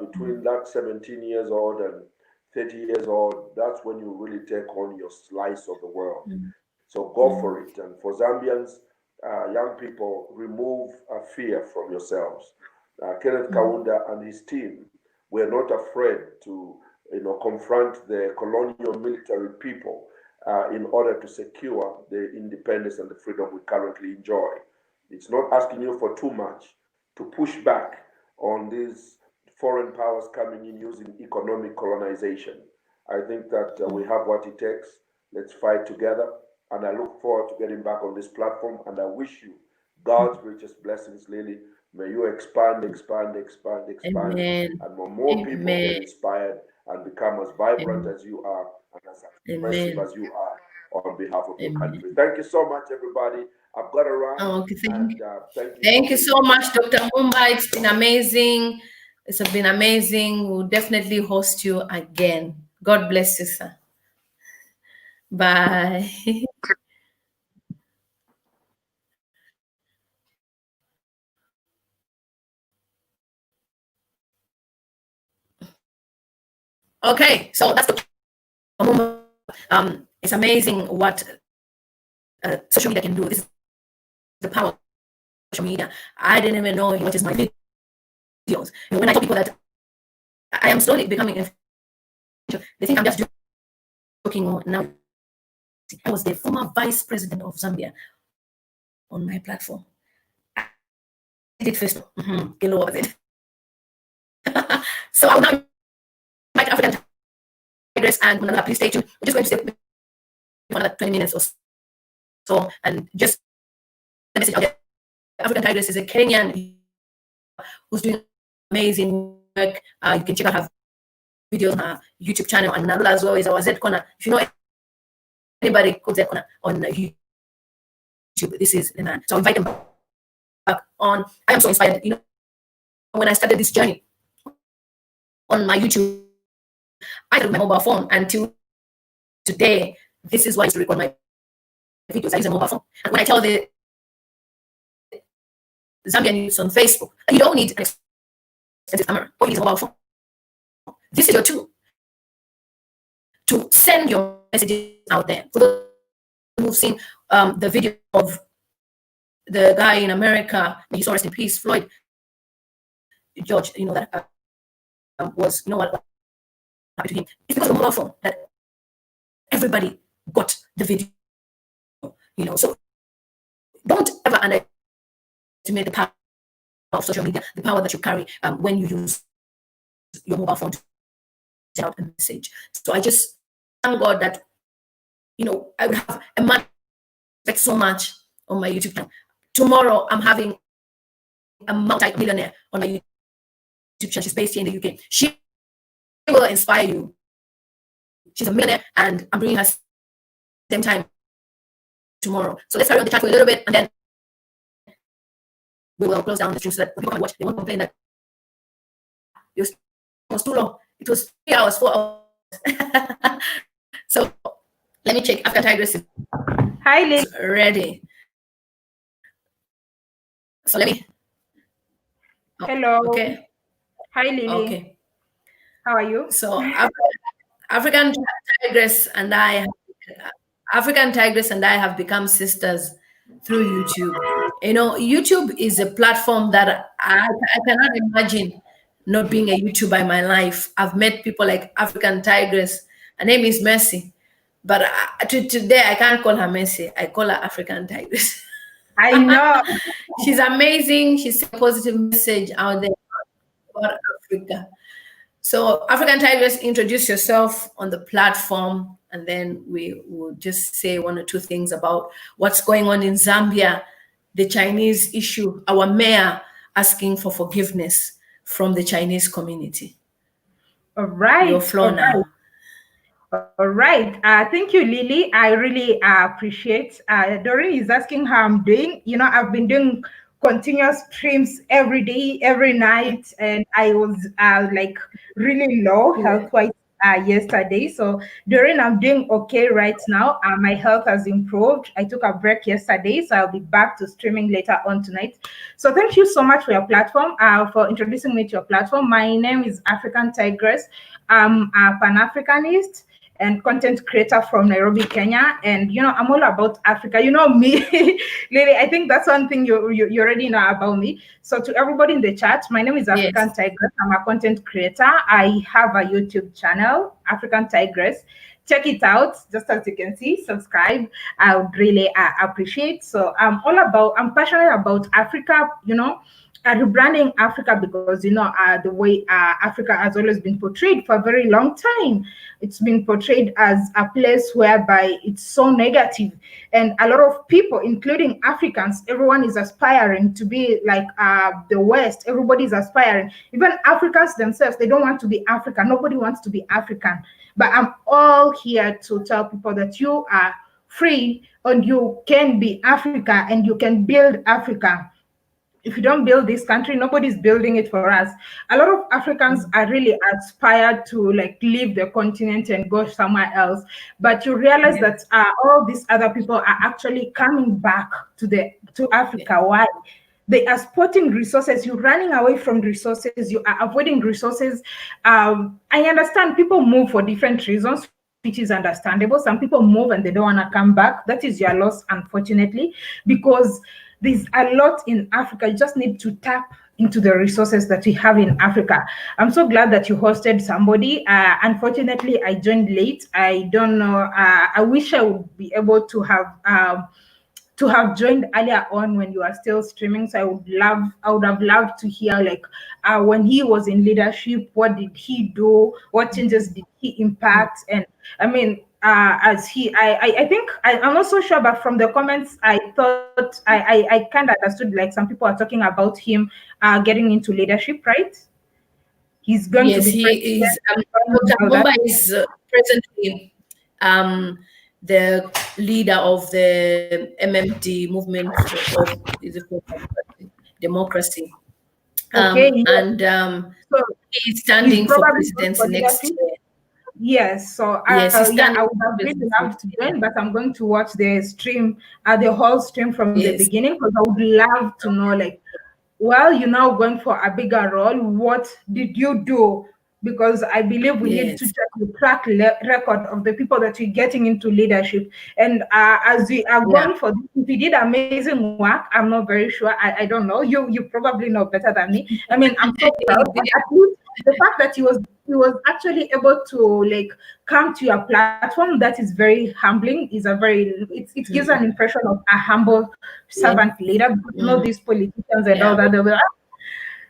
Between that 17 years old and 30 years old, that's when you really take on your slice of the world. So go for it. And for Zambians, young people, remove fear from yourselves. Kenneth Kaunda and his team were not afraid to confront the colonial military people in order to secure the independence and the freedom we currently enjoy. It's not asking you for too much to push back on these foreign powers coming in using economic colonization. I think that we have what it takes. Let's fight together. And I look forward to getting back on this platform. And I wish you God's richest blessings, Lily. May you expand, Amen. and more people get inspired and become as vibrant as you are and as expressive as you are on behalf of your country. Thank you so much, everybody. I've got to run. Okay, thank you. Thank you so much, Dr. Mumba. It's been amazing. It's been amazing. We'll definitely host you again. God bless you, sir. Bye. Okay, so that's the it's amazing what social media can do. This is the power of social media. I didn't even know he watches my videos. And when I tell people that I am slowly becoming influential, they think I'm just joking now. I was the former vice president of Zambia on my platform. I did Facebook. So I will now invite African Tigress and Manala, please stay tuned. We're just going to stay for another 20 minutes or so, and just a message out there. African Tigress is a Kenyan who's doing amazing work. You can check out her videos on her YouTube channel, and Nalula as well is our Z Corner. If you know anybody called Z Corner on YouTube, this is the man. So I invite them back on. I am so inspired. When I started this journey on my YouTube, I had my mobile phone until today. This is why I used to record my videos. I use a mobile phone. And when I tell the Zambian youths on Facebook, you don't need an expensive camera, or you need a mobile phone. This is your tool to send your messages out there. For those who've seen the video of the guy in America, may he so rest in peace, Floyd George, that was, what happened to him. It's because of the mobile phone that everybody got the video. So don't ever underestimate the power of social media, the power that you carry when you use your mobile phone to send out a message. So I just thank God that I would have a man respect so much on my YouTube channel. Tomorrow I'm having a multi-millionaire on my YouTube channel. She's based here in the UK. She will inspire you. She's a millionaire, and I'm bringing her same time tomorrow. So let's carry on the chat for a little bit, and then we will close down the stream so that people can watch. They won't complain that it was too long. It was 3 hours, 4 hours. So let me check. African Tigress is Hi, Lily. ready. So let me. Hello. Okay. Hi, Lily. Okay. How are you? So African Tigress and I have become sisters through YouTube. You know, YouTube is a platform that I cannot imagine not being a YouTuber in my life. I've met people like African Tigress. Her name is Mercy, but today I can't call her Mercy. I call her African Tigress. I know. She's amazing. She's a positive message out there about Africa. So, African Tigress, introduce yourself on the platform, and then we will just say one or two things about what's going on in Zambia, the Chinese issue, our mayor asking for forgiveness from the Chinese community. All right. Your floor now. All right. Thank you, Lily. I really appreciate. Doreen is asking how I'm doing. You know, I've been doing continuous streams every day, every night, and I was like really low health-wise yesterday. So Doreen, I'm doing okay right now. My health has improved. I took a break yesterday, so I'll be back to streaming later on tonight. So thank you so much for your platform, for introducing me to your platform. My name is African Tigress. I'm a Pan-Africanist and content creator from Nairobi, Kenya. And, you know, I'm all about Africa. You know me, Lily, I think that's one thing you already know about me. So to everybody in the chat, my name is African Tigress. I'm a content creator. I have a YouTube channel, African Tigress. Check it out, just as you can see, subscribe. I would really appreciate. So I'm passionate about Africa, you know, rebranding Africa, because you know the way Africa has always been portrayed for a very long time. It's been portrayed as a place whereby it's so negative, and a lot of people, including Africans, everyone is aspiring to be like the West. Everybody is aspiring. Even Africans themselves, they don't want to be African. Nobody wants to be African. But I'm all here to tell people that you are free and you can be Africa and you can build Africa. If you don't build this country, nobody's building it for us. A lot of Africans are really aspired to like leave the continent and go somewhere else. But you realize that all these other people are actually coming back to Africa. Why? They are spotting resources. You're running away from resources. You are avoiding resources. I understand people move for different reasons, which is understandable. Some people move and they don't want to come back. That is your loss, unfortunately, because there's a lot in Africa. You just need to tap into the resources that we have in Africa. I'm so glad that you hosted somebody. Unfortunately, I joined late. I don't know. I wish I would be able to have joined earlier on when you are still streaming. So I would have loved to hear like when he was in leadership, what did he do? What changes did he impact? And I mean, I think I'm not so sure, but from the comments, I thought I kind of understood like some people are talking about him getting into leadership, right? He's going to be president. Mumba is presently the leader of the MMD movement of democracy. Okay. So he's standing for presidency next year. Yes, so I would have really loved to join, but I'm going to watch the stream, the whole stream from the beginning, because I would love to know, like, well, you're now going for a bigger role. What did you do? Because I believe we need to check the track record of the people that we're getting into leadership. And as we are going for this, if he did amazing work, I'm not very sure. I don't know. You probably know better than me. I mean, I'm so proud. But at least the fact that he was actually able to like come to your platform, that is very humbling. It gives an impression of a humble servant leader. You know, these politicians and all that.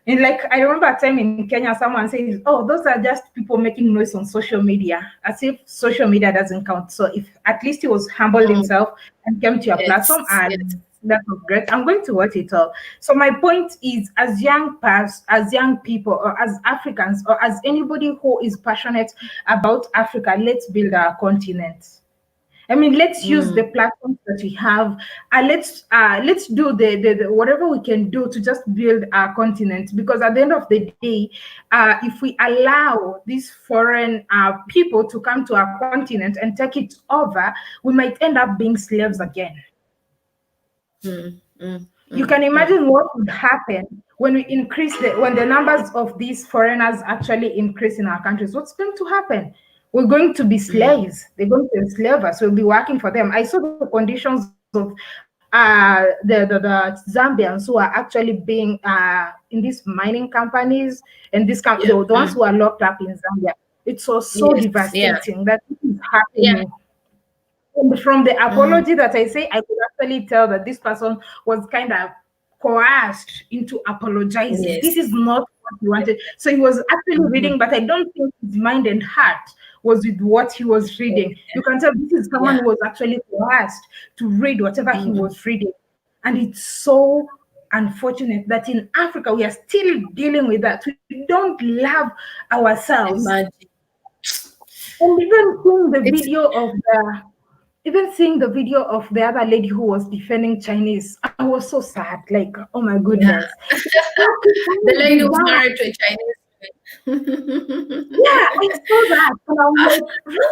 And like I remember a time in Kenya, someone says, "Oh, those are just people making noise on social media," as if social media doesn't count. So if at least he was humbled himself and came to your platform, and that was great. I'm going to watch it all. So my point is, as young people, or as Africans, or as anybody who is passionate about Africa, let's build our continent. I mean, let's use the platforms that we have. Let's do the whatever we can do to just build our continent. Because at the end of the day, if we allow these foreign people to come to our continent and take it over, we might end up being slaves again. You can imagine what would happen when we increase when the numbers of these foreigners actually increase in our countries. What's going to happen? We're going to be slaves. They're going to enslave us. We'll be working for them. I saw the conditions of the Zambians who are actually being in these mining companies and the ones who are locked up in Zambia. It was so devastating that this is happening. And from the apology that I say, I could actually tell that this person was kind of coerced into apologizing. This is not what he wanted. So he was actually reading, but I don't think his mind and heart was with what he was reading. You can tell this is someone who was actually coerced to read whatever he was reading. And it's so unfortunate that in Africa, we are still dealing with that. We don't love ourselves. And even seeing the video of the other lady who was defending Chinese, I was so sad. Like, oh my goodness. The lady was married to a Chinese. I saw that. And I was like, really?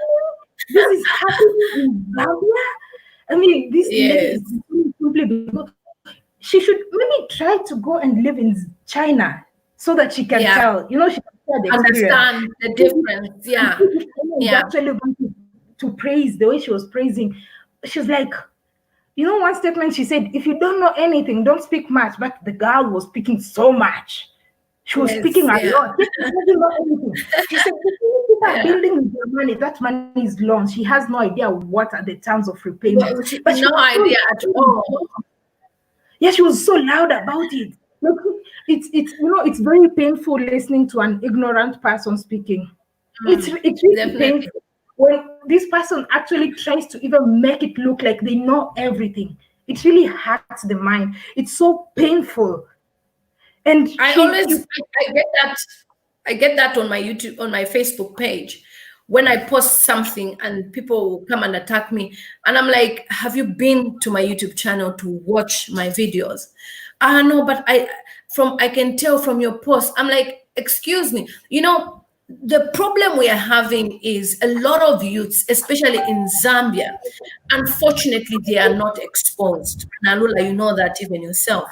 This is happening in Zambia? I mean, this lady is simply because she should maybe try to go and live in China so that she can tell, she can tell the understand the difference. Actually going to praise the way she was praising. She's like, one statement she said, if you don't know anything, don't speak much. But the girl was speaking so much. She was speaking a lot. She doesn't know anything. She said, people are building with their money. That money is loans. She has no idea what are the terms of repayment. But no idea at all. Yeah, she was so loud about it. Look, it's very painful listening to an ignorant person speaking. It's really painful when this person actually tries to even make it look like they know everything. It really hurts the mind. It's so painful. And I get that on my YouTube, on my Facebook page. When I post something and people will come and attack me, and I'm like, have you been to my YouTube channel to watch my videos? No, but I can tell from your post. I'm like, excuse me. The problem we are having is a lot of youths, especially in Zambia, unfortunately, they are not exposed. Nalula, you know that even yourself.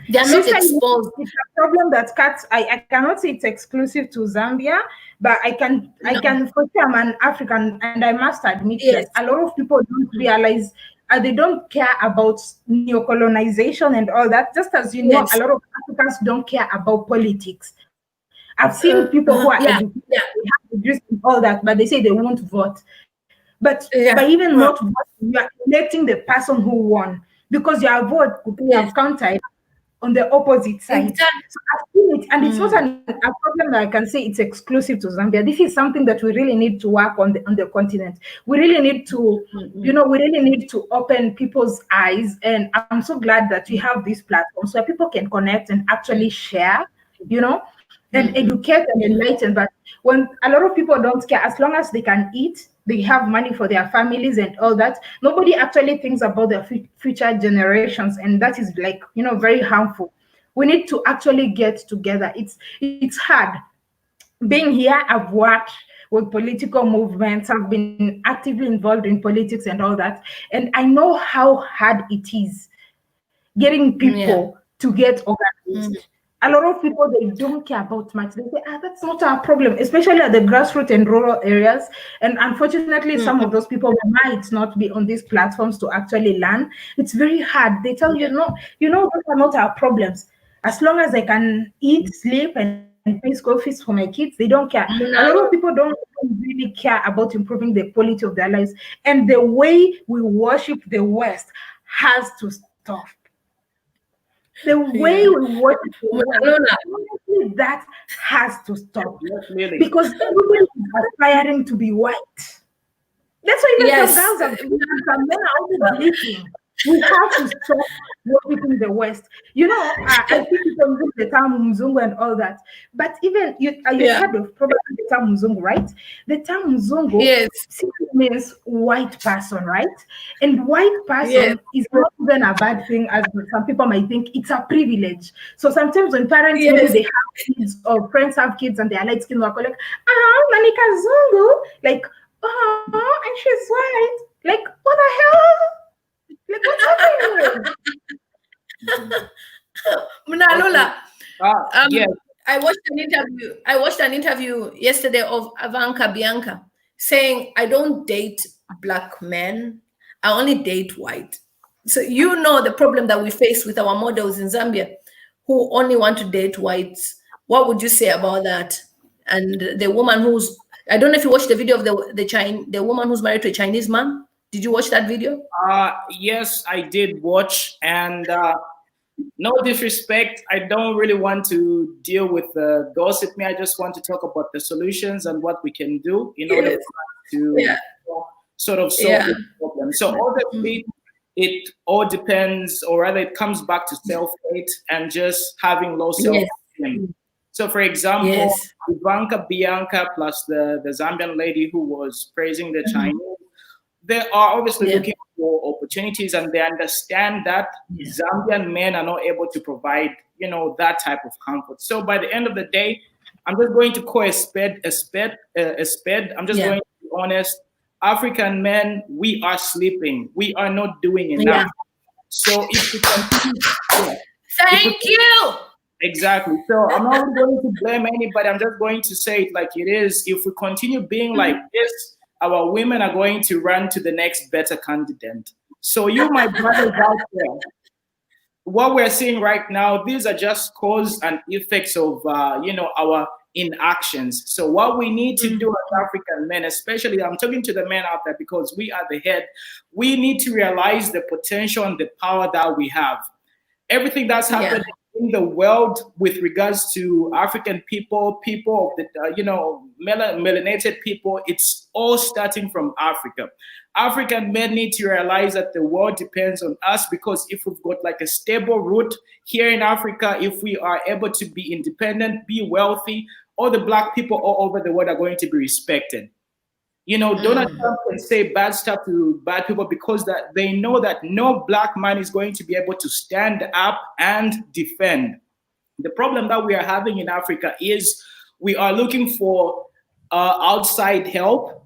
They are not exposed. It's a problem that I cannot say it's exclusive to Zambia, but I can for sure I'm an African, and I must admit that a lot of people don't realize they don't care about neocolonization and all that. Just as a lot of Africans don't care about politics. I've seen people who are educated, they have degrees and all that, but they say they won't vote. But by even not voting, you are electing the person who won, because your vote could have counted on the opposite side. Exactly. So I've seen it, and it's not a problem that I can say it's exclusive to Zambia. This is something that we really need to work on the continent. We really need to, we really need to open people's eyes. And I'm so glad that we have these platforms where people can connect and actually share, and educate and enlighten. But when a lot of people don't care, as long as they can eat, they have money for their families and all that, nobody actually thinks about their future generations. And that is very harmful. We need to actually get together. It's hard. Being here, I've worked with political movements. I've been actively involved in politics and all that. And I know how hard it is getting people to get organized. A lot of people, they don't care about much. They say, that's not our problem, especially at the grassroots and rural areas. And unfortunately, some of those people might not be on these platforms to actually learn. It's very hard. They tell you, no, those are not our problems. As long as I can eat, sleep, and pay school fees for my kids, they don't care. A lot of people don't really care about improving the quality of their lives. And the way we worship the West has to stop. The way we work, that has to stop, because everybody is aspiring to be white. That's why even some girls are, some men are also bleaching. We have to stop worshiping the West. You know, I think people use the term Mzungu and all that, but even you've Yeah. heard of probably the term Mzungu, right? The term Mzungu Yes. simply means white person, right? And white person Yes. is not even a bad thing, as some people might think. It's a privilege. So sometimes when parents maybe Yes. they have kids or friends have kids and they are light skinned, they're like, Manika Zungu, like, oh, and she's white. Like, what the hell? Like, what's happening? Mnalula, Yes. I watched an interview yesterday of Ivanka Bianca saying, "I don't date black men. I only date white." So you know the problem that we face with our models in Zambia, who only want to date whites. What would you say about that? And the woman who's, I don't know if you watched the video of the woman who's married to a Chinese man. Did you watch that video? Yes, I did watch, and no disrespect, I don't really want to deal with the gossip. Me, I just want to talk about the solutions and what we can do in order Yes. to sort of solve Yeah. this problem. So obviously, it all depends, or rather, it comes back to self-hate and just having low self-esteem. So, for example, Yes. Ivanka Bianca plus the Zambian lady who was praising the Chinese, they are obviously looking for opportunities, and they understand that Zambian men are not able to provide, that type of comfort. So by the end of the day, I'm just going to call a spade a spade. I'm just going to be honest. African men, we are sleeping. We are not doing enough. So if we continue, Thank you. Exactly. So I'm not going to blame anybody. I'm just going to say it like it is. If we continue being like this, our women are going to run to the next better candidate. So you, my brothers out there, what we're seeing right now, these are just cause and effects of, our inactions. So what we need to do as African men, especially, I'm talking to the men out there because we are the head, we need to realize the potential and the power that we have. Everything that's happening in the world with regards to African people of the, melanated people, it's all starting from Africa. African men need to realize that the world depends on us, because if we've got like a stable root here in Africa, if we are able to be independent, be wealthy, all the black people all over the world are going to be respected. Donald Trump can say bad stuff to bad people because that they know that no black man is going to be able to stand up and defend. The problem that we are having in Africa is we are looking for outside help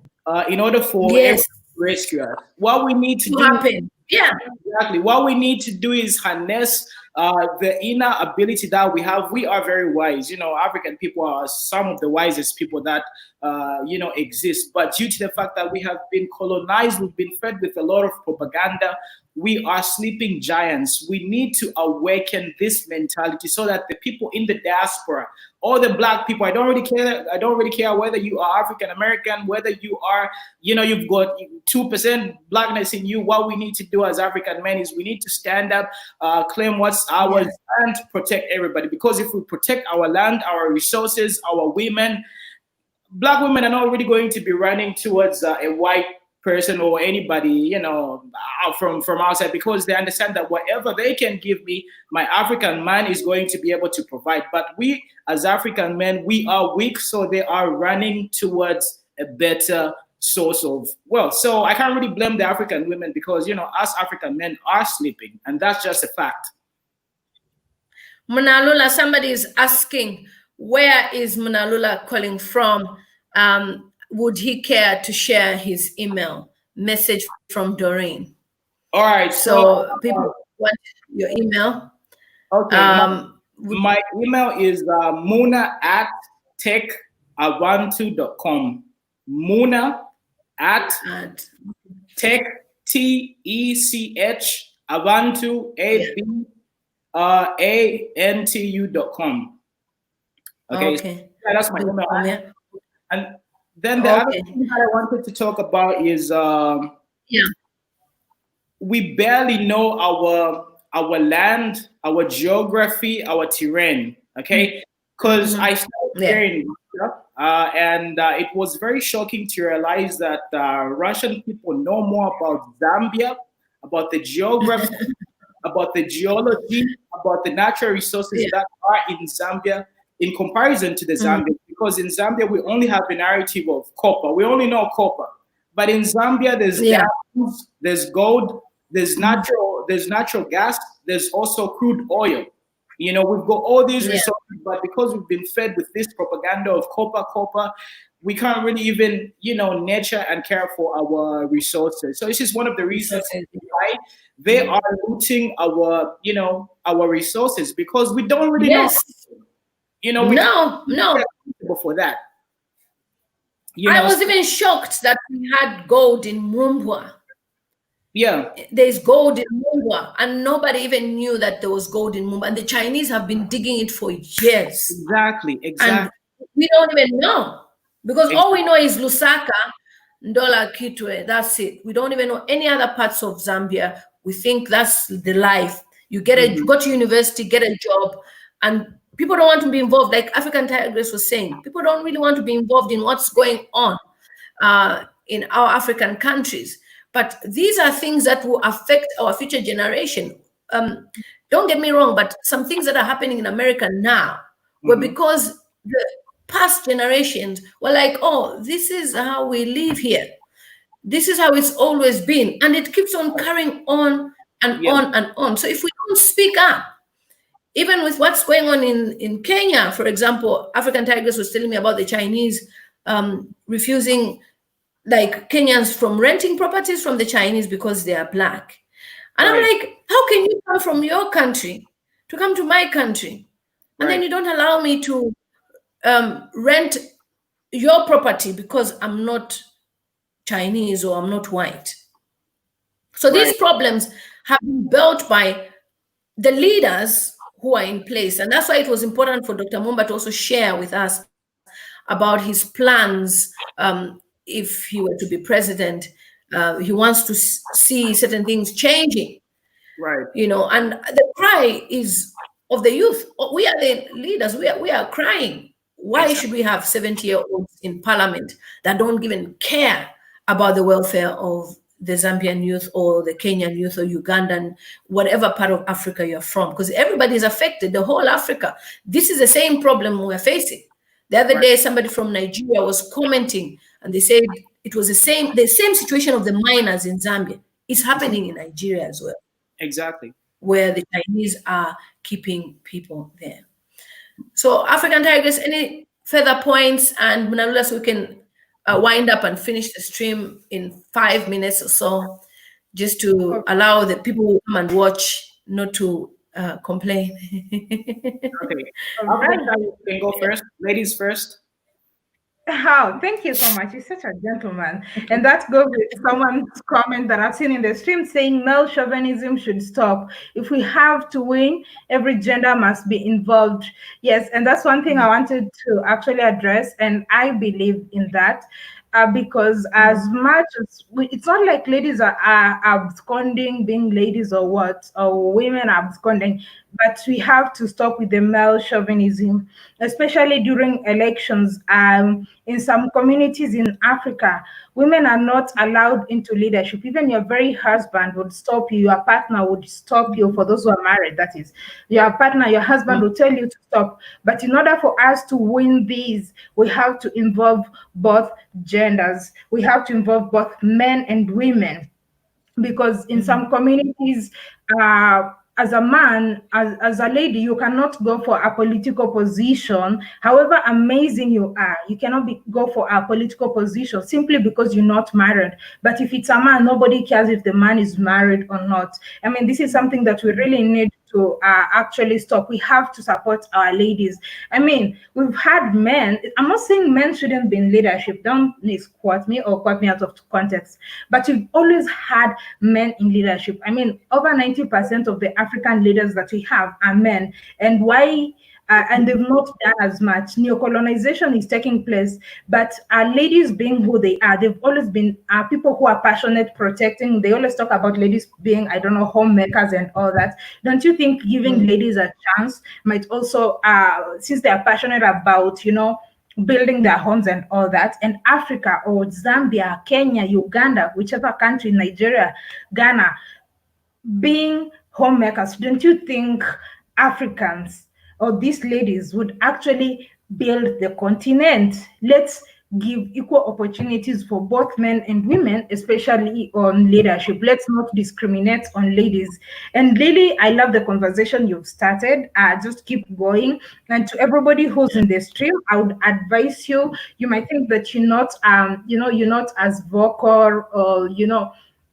in order for everyone to rescue us. What we need to do happen. Yeah. Exactly. What we need to do is harness the inner ability that we have. We are very wise. African people are some of the wisest people that, exist. But due to the fact that we have been colonized, we've been fed with a lot of propaganda, we are sleeping giants. We need to awaken this mentality so that the people in the diaspora, all the black people, I don't really care whether you are African American, whether you are, you've got 2% blackness in you. What we need to do as African men is we need to stand up, claim what's ours, and protect everybody. Because if we protect our land, our resources, our women, black women are not really going to be running towards a white person or anybody, from outside, because they understand that whatever they can give me, my African man is going to be able to provide. But we, as African men, we are weak, so they are running towards a better source of wealth. So I can't really blame the African women because, us African men are sleeping, and that's just a fact. Munalula, somebody is asking, where is Munalula calling from? Would he care to share his email? Message from Doreen. All right. So people want your email. Okay. My email is muna@techavantu.com. Muna@tech Avantu ABANTU.com. Okay. So that's my email. And then the other thing that I wanted to talk about is we barely know our land, our geography, our terrain. Okay, because I started here in Russia, and it was very shocking to realize that Russian people know more about Zambia about the geography, about the geology, about the natural resources Yeah. that are in Zambia in comparison to the Zambia. Because in Zambia, we only have the narrative of copper. We only know copper. But in Zambia, there's Yeah. diamonds, there's gold, there's natural gas, there's also crude oil. You know, we've got all these Yeah. resources, but because we've been fed with this propaganda of copper, we can't really even, nurture and care for our resources. So this is one of the reasons why they are looting our resources, because we don't really know. Yes. We No. before that. I was even shocked that we had gold in Mumba. Yeah. There's gold in Mumba, and nobody even knew that there was gold in Mumba. And the Chinese have been digging it for years. Exactly. And we don't even know, because all we know is Lusaka, Ndola, Kitwe. That's it. We don't even know any other parts of Zambia. We think that's the life. You go to university, get a job, and people don't want to be involved. Like African Tigress was saying, people don't really want to be involved in what's going on in our African countries. But these are things that will affect our future generation. Don't get me wrong, but some things that are happening in America now were because the past generations were like, oh, this is how we live here. This is how it's always been. And it keeps on carrying on and on and on. So if we don't speak up, even with what's going on in Kenya, for example, African Tigress was telling me about the Chinese refusing like Kenyans from renting properties from the Chinese because they are Black. And I'm like, how can you come from your country to come to my country? And then you don't allow me to rent your property because I'm not Chinese or I'm not white. So these problems have been built by the leaders who are in place. And that's why it was important for Dr. Mumba to also share with us about his plans if he were to be president. He wants to see certain things changing. Right. And the cry is of the youth. We are the leaders. We are crying. Why should we have 70-year-olds in parliament that don't even care about the welfare of the Zambian youth or the Kenyan youth or Ugandan, whatever part of Africa you're from? Because everybody is affected, the whole Africa. This is the same problem we're facing. The other day, somebody from Nigeria was commenting, and they said it was the same situation of the miners in Zambia. It's happening in Nigeria as well. Exactly. Where the Chinese are keeping people there. So, African Tigers, any further points? And Munalula, so we can wind up and finish the stream in 5 minutes or so, just to allow the people who come and watch not to complain. Okay. You can go first. Ladies first. Oh, thank you so much. You're such a gentleman. And that goes with someone's comment that I've seen in the stream saying male chauvinism should stop. If we have to win, every gender must be involved. Yes, and that's one thing I wanted to actually address, and I believe in that. Because as much as it's not like ladies are absconding, being ladies or what, or women are absconding, but we have to stop with the male chauvinism, especially during elections. In some communities in Africa, women are not allowed into leadership. Even your very husband would stop you, your partner would stop you. For those who are married, that is, your partner, your husband will tell you to stop. But in order for us to win these, we have to involve both genders. We have to involve both men and women, because in some communities, as a man, as a lady, you cannot go for a political position. However amazing you are, you cannot go for a political position simply because you're not married. But if it's a man, nobody cares if the man is married or not. I mean, this is something that we really need to actually stop. We have to support our ladies. I mean, we've had men. I'm not saying men shouldn't be in leadership. Don't misquote me or quote me out of context. But we've always had men in leadership. I mean, over 90% of the African leaders that we have are men. And why? And they've not done as much. Neocolonization is taking place, but ladies being who they are, they've always been people who are passionate protecting. They always talk about ladies being, I don't know, homemakers and all that. Don't you think giving ladies a chance might also, since they are passionate about, building their homes and all that, and Africa or Zambia, Kenya, Uganda, whichever country, Nigeria, Ghana, being homemakers, don't you think Africans or these ladies would actually build the continent? Let's give equal opportunities for both men and women, especially on leadership. Let's not discriminate on ladies. And Lily, I love the conversation you've started. Just keep going. And to everybody who's in the stream, I would advise you. You might think that you're not as vocal, or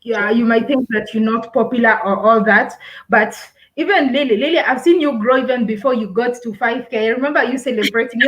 yeah, you might think that you're not popular or all that, but even Lily, I've seen you grow even before you got to 5K. I remember you celebrating,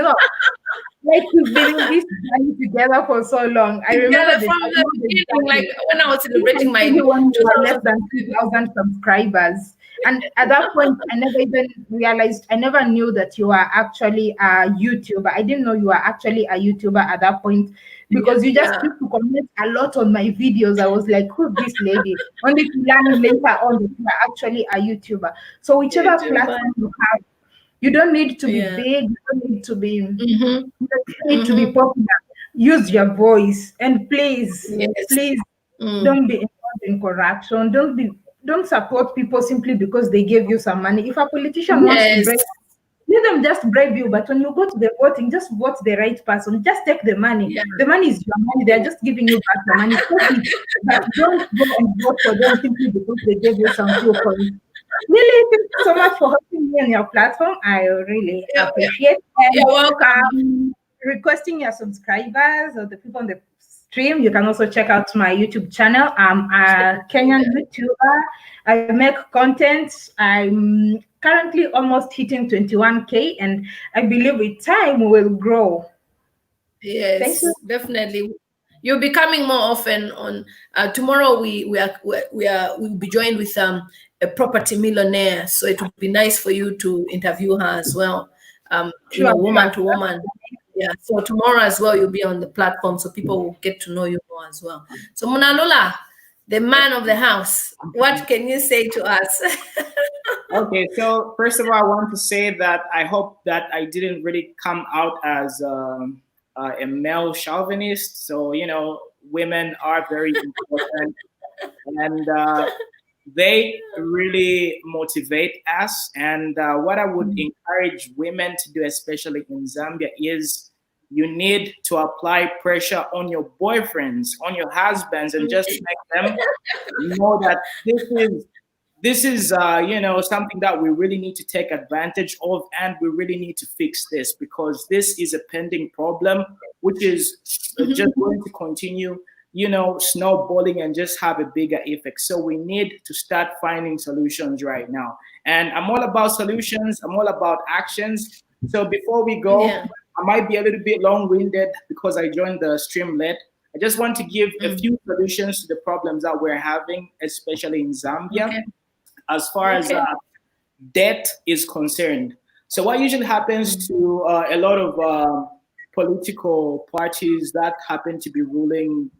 like we've been in this journey together for so long. I remember Together from the beginning, like when I was celebrating my even when we were less 2000. than 2,000 subscribers. And at that point, I never even realized, I never knew that you are actually a YouTuber. I didn't know you were actually a YouTuber at that point, because you just Yeah. used to comment a lot on my videos. I was like, who's this lady? Only to learn later on that you are actually a YouTuber. So whichever YouTuber. platform you have, you don't need to be Yeah. big, you don't need to be Mm-hmm. you don't need to be popular. Use your voice, and please, Yes. please Mm. don't be involved in corruption. Don't support people simply because they gave you some money. If a politician wants to Yes. bribe, let them just bribe you. But when you go to the voting, just vote the right person. Just take the money. Yeah. The money is your money. They're just giving you back the money. Take it. But don't go and vote for them simply because they gave you some few coins. Really, thank you so much for hosting me on your platform. I really Yeah. appreciate You're it. welcome. Requesting your subscribers or the people on the stream, you can also check out my YouTube channel. I'm a Kenyan YouTuber. I make content. I'm currently almost hitting 21K, and I believe with time we will grow. Thank Yes, you. definitely. You'll be coming more often on tomorrow. We'll be joined with a property millionaire, so it would be nice for you to interview her as well. Sure, Woman sure. to woman. Yeah. So tomorrow as well, you'll be on the platform, so people will get to know you more as well. So Munalola, the man of the house, what can you say to us? Okay, so first of all, I want to say that I hope that I didn't really come out as a male chauvinist. So, women are very important, and they really motivate us. And what I would encourage women to do, especially in Zambia, is you need to apply pressure on your boyfriends, on your husbands, and just make them know that this is something that we really need to take advantage of, and we really need to fix this, because this is a pending problem which is just going to continue snowballing and just have a bigger effect. So we need to start finding solutions right now, and I'm all about solutions, I'm all about actions. So before we go, Yeah. I might be a little bit long-winded because I joined the stream late. I just want to give a few solutions to the problems that we're having, especially in Zambia, Okay. as far as Okay. debt is concerned. So what usually happens to a lot of political parties that happen to be ruling,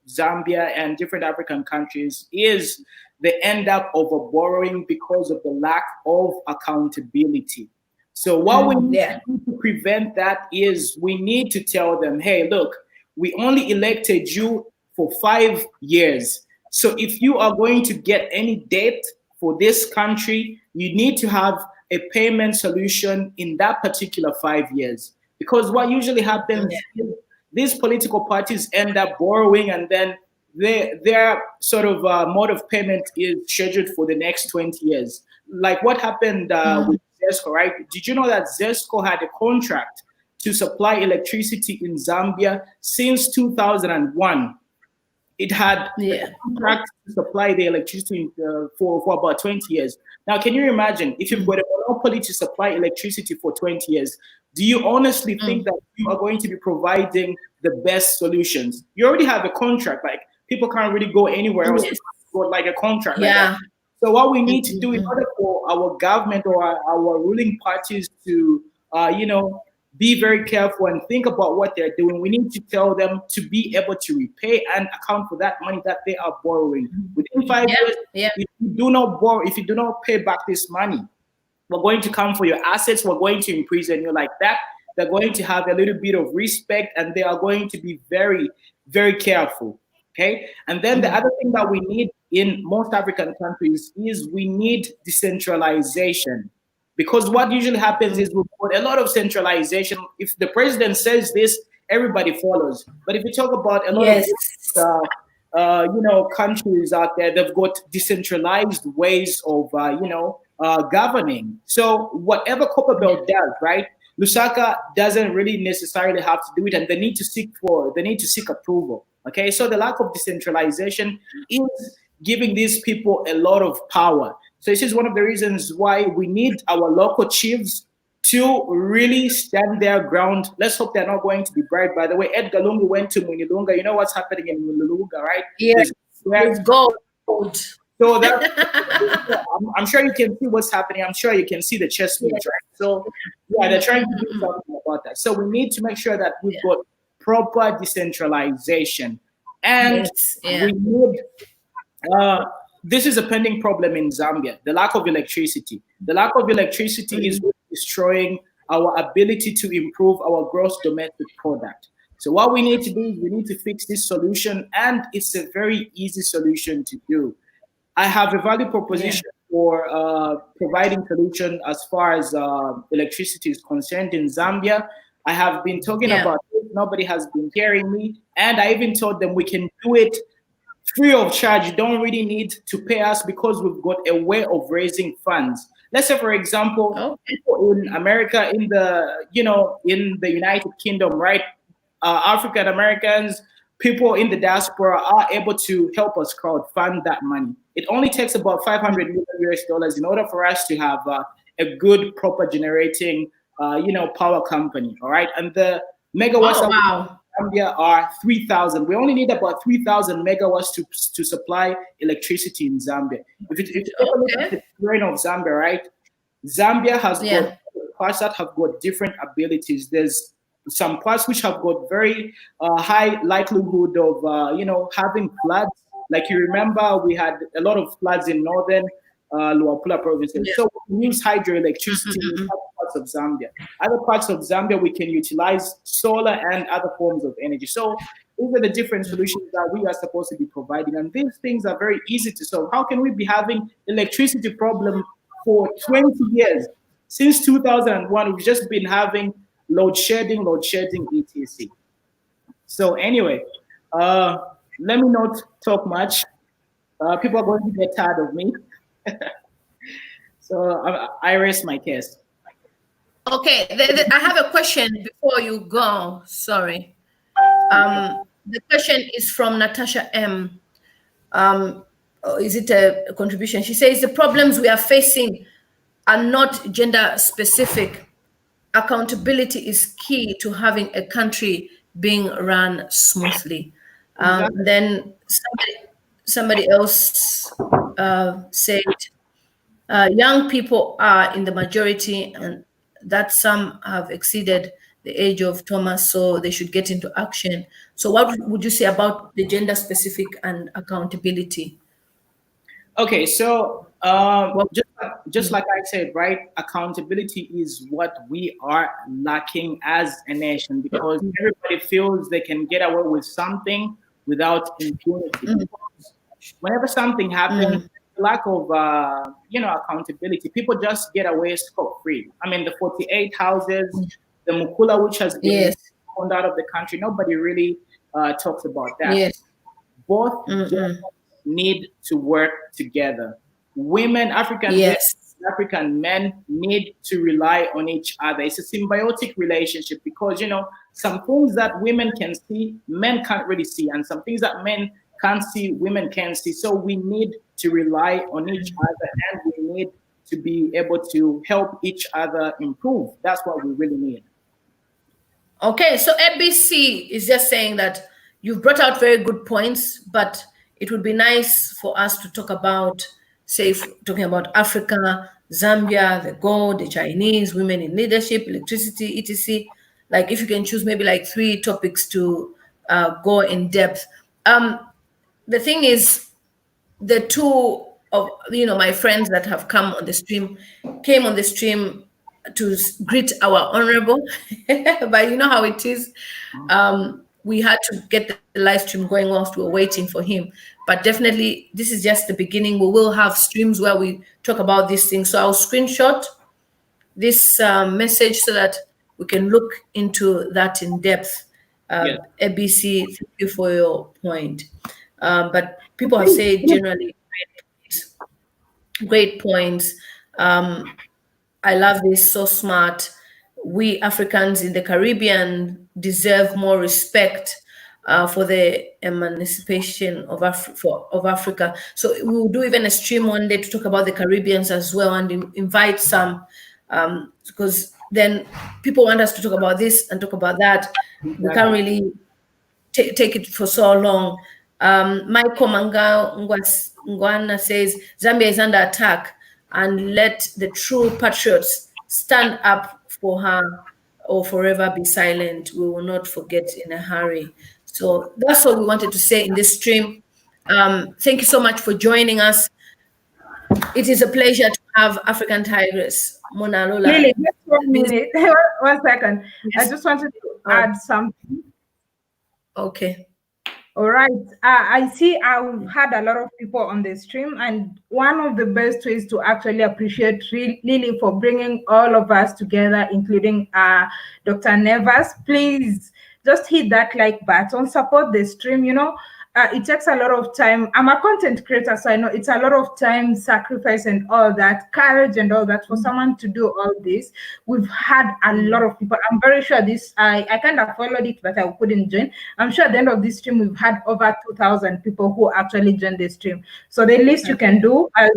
Zambia and different African countries, is they end up over borrowing because of the lack of accountability. So what we need Yeah. to do to prevent that is we need to tell them, hey, look, we only elected you for 5 years. So if you are going to get any debt for this country, you need to have a payment solution in that particular 5 years. Because what usually happens is these political parties end up borrowing, and then their sort of mode of payment is scheduled for the next 20 years. Like what happened with ZESCO, right? Did you know that ZESCO had a contract to supply electricity in Zambia since 2001? It had a contract to supply the electricity for about 20 years. Now, can you imagine if you've got a monopoly to supply electricity for 20 years? Do you honestly think that you are going to be providing the best solutions? You already have a contract. Like, people can't really go anywhere else Yes. for like a contract like Yeah. that. So what we need to do in order for our government or our ruling parties to, be very careful and think about what they're doing, we need to tell them to be able to repay and account for that money that they are borrowing. Within 5 years, Yeah. if you do not borrow, if you do not pay back this money, we're going to come for your assets, we're going to imprison you like that. They're going to have a little bit of respect, and they are going to be very, very careful. Okay. And then the other thing that we need in most African countries is we need decentralization. Because what usually happens is we've got a lot of centralization. If the president says this, everybody follows. But if you talk about a lot Yes. of countries out there, they've got decentralized ways of governing. So whatever Copperbelt does, right? Lusaka doesn't really necessarily have to do it, and they need to seek approval. Okay, so the lack of decentralization is giving these people a lot of power. So this is one of the reasons why we need our local chiefs to really stand their ground. Let's hope they're not going to be bribed. By the way, Edgar Lungu went to Munilunga. You know what's happening in Munilunga, right? Yes. There's gold. So that I'm sure you can see what's happening. I'm sure you can see the chess moves, right? So yeah, they're trying to do something about that. So we need to make sure that we've got proper decentralization, and we need. This is a pending problem in Zambia, the lack of electricity. The lack of electricity is destroying our ability to improve our gross domestic product. So what we need to do is we need to fix this solution, and it's a very easy solution to do. I have a value proposition for providing solution as far as electricity is concerned in Zambia. I have been talking about it. Nobody has been hearing me. And I even told them we can do it free of charge. You don't really need to pay us because we've got a way of raising funds. Let's say, for example, people in America, in the United Kingdom, right? African Americans, people in the diaspora are able to help us crowdfund that money. It only takes about $500 million US in order for us to have a good, proper generating, power company. All right, and the megawatts Zambia are 3,000. We only need about 3,000 megawatts to supply electricity in Zambia. If you take a look at the terrain of Zambia, right? Zambia has got parts that have got different abilities. There's some parts which have got very high likelihood of having floods. Like you remember, we had a lot of floods in northern Luapula province. So we use hydroelectricity in other parts of Zambia. Other parts of Zambia, we can utilize solar and other forms of energy. So these are the different solutions that we are supposed to be providing. And these things are very easy to solve. How can we be having electricity problem for 20 years? Since 2001, we've just been having load shedding, etc. So anyway, let me not talk much. People are going to get tired of me. So I rest my case. Okay, I have a question before you go. Sorry. The question is from Natasha M. Is it a contribution? She says the problems we are facing are not gender specific. Accountability is key to having a country being run smoothly. Then somebody else said young people are in the majority and that some have exceeded the age of Thomas, so they should get into action. So what would you say about the gender specific and accountability? Okay, so just like I said, right, accountability is what we are lacking as a nation because everybody feels they can get away with something without impunity. Whenever something happens, lack of accountability, people just get away scot-free. I mean, the 48 houses, the Mukula, which has been found out of the country, nobody really talks about that. Both need to work together. Women, African men need to rely on each other. It's a symbiotic relationship because, some things that women can see, men can't really see. And some things that men can't see, women can see. So we need to rely on each other and we need to be able to help each other improve. That's what we really need. Okay, so ABC is just saying that you've brought out very good points, but it would be nice for us to talk about, say, talking about Africa, Zambia, the gold, the Chinese, women in leadership, electricity, etc. Like if you can choose maybe like 3 topics to go in depth. The thing is, the 2 of my friends that have come on the stream came on the stream to greet our honorable, but you know how it is. we had to get the live stream going whilst we were waiting for him. But definitely, this is just the beginning. We will have streams where we talk about these things. So I'll screenshot this message so that we can look into that in depth. ABC, thank you for your point. But people have said generally great points. I love this, so smart. We Africans in the Caribbean deserve more respect for the emancipation of Africa. So we will do even a stream one day to talk about the Caribbeans as well, and invite some, because then people want us to talk about this and talk about that. Exactly. We can't really take it for so long. Michael Ngwana says Zambia is under attack, and let the true patriots stand up for her or forever be silent. We will not forget in a hurry. So that's all we wanted to say in this stream. Thank you so much for joining us. It is a pleasure to have African Tigress, Mona Lola. Lily, just 1 minute. 1 second. Yes. I just wanted to add something. Okay. All right. I see I've had a lot of people on the stream, and one of the best ways to actually appreciate Lily for bringing all of us together, including Dr. Nevers. Please just hit that like button, support the stream. You know, it takes a lot of time. I'm a content creator, so I know it's a lot of time, sacrifice, and all that, courage and all that for someone to do all this. We've had a lot of people. I'm very sure this, I kind of followed it, but I couldn't join. I'm sure at the end of this stream, we've had over 2,000 people who actually joined the stream. So the least you can do, as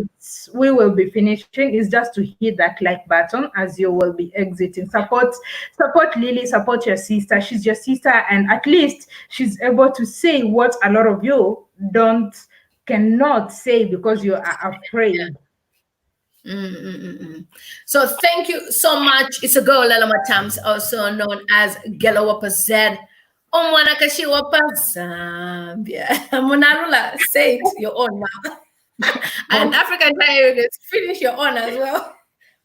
we will be finishing, is just to hit that like button as you will be exiting. Support Lily, support your sister. She's your sister, and at least she's able to say what a lot of you cannot say because you are afraid. So thank you so much. It's a girl, lilymutamztv, also known as Gelawapa Z. Omwanakashiwapa Zambia. Monalula, say it your own now. And African Tigress, finish your own as well.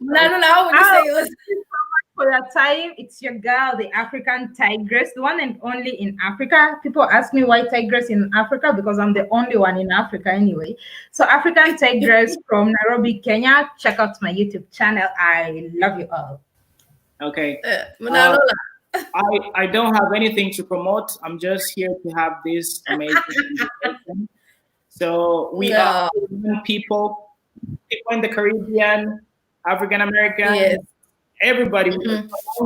Monalula, how would you say yours? For your time, it's your girl, the African Tigress, the one and only in Africa. People ask me why Tigress in Africa, because I'm the only one in Africa anyway. So African Tigress from Nairobi, Kenya. Check out my YouTube channel. I love you all. Okay. I don't have anything to promote. I'm just here to have this amazing conversation. So we are people in the Caribbean, African American. Yes. Everybody,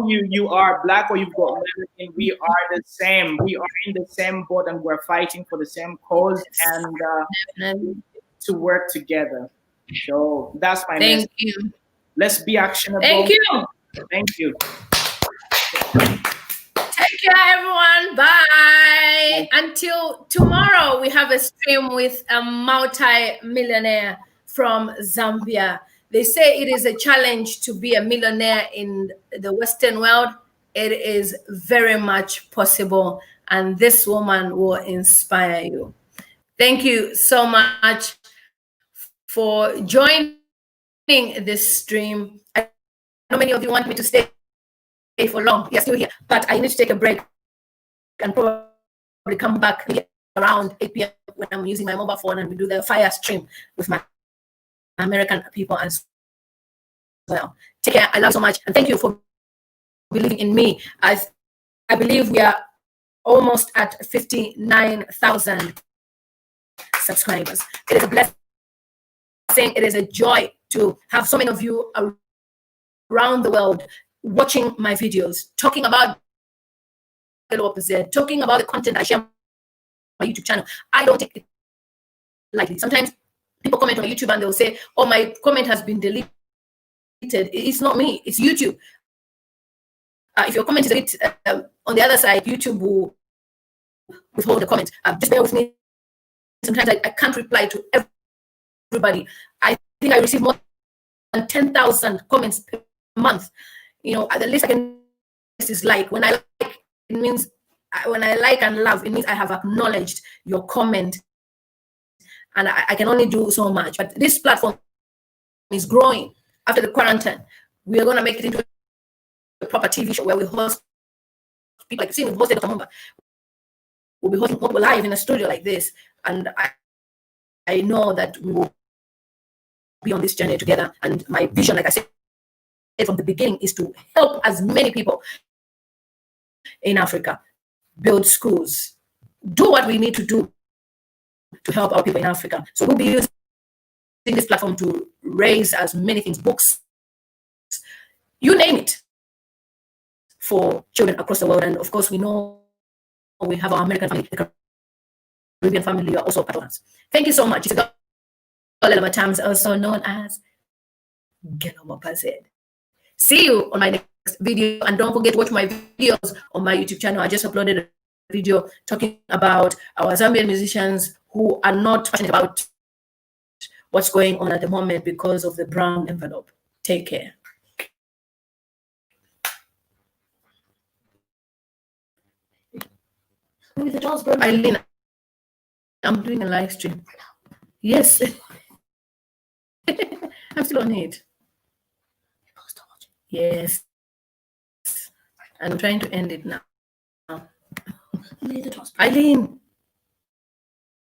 you are black or you've got American, we are the same. We are in the same boat, and we're fighting for the same cause and to work together. So that's my message. Thank you. Let's be actionable. Thank you. Thank you. Take care, everyone. Bye. Until tomorrow, we have a stream with a multi-millionaire from Zambia. They say it is a challenge to be a millionaire in the Western world. It is very much possible, and this woman will inspire you. Thank you so much for joining this stream. I know many of you want me to stay for long. You're still here, but I need to take a break and probably come back around 8 p.m. when I'm using my mobile phone and we do the fire stream with my American people as well. Take care. I love you so much, and thank you for believing in me. I believe we are almost at 59,000 subscribers. It is a blessing. It is a joy to have so many of you around the world watching my videos, talking about talking about the content I share on my YouTube channel. I don't take it lightly. Sometimes people comment on YouTube and they'll say, "Oh, my comment has been deleted." It's not me, it's YouTube. If your comment is deleted, on the other side, YouTube will withhold the comment. Just bear with me. Sometimes I can't reply to everybody. I think I receive more than 10,000 comments per month. You know, the least I can is like. When I like, it means when I like and love, it means I have acknowledged your comment, and I can only do so much. But this platform is growing. After the quarantine, we are going to make it into a proper TV show where we host people like you see, we hosted Dr. Mumba. we'll be hosting live in a studio like this, and I know that we will be on this journey together. And my vision, like I said from the beginning, is to help as many people in Africa build schools, do what we need to do to help our people in Africa. So we'll be using this platform to raise as many things, books, you name it, for children across the world. And of course, we know we have our American family, the Caribbean family, are also part of us. Thank you so much. It's lilymutamztv, also known as Gelomopazed. See you on my next video, and don't forget to watch my videos on my YouTube channel. I just uploaded a video talking about our Zambian musicians who are not passionate about what's going on at the moment because of the brown envelope. Take care. Eileen, I'm doing a live stream. Yes. I'm still on it. Yes. I'm trying to end it now. Eileen.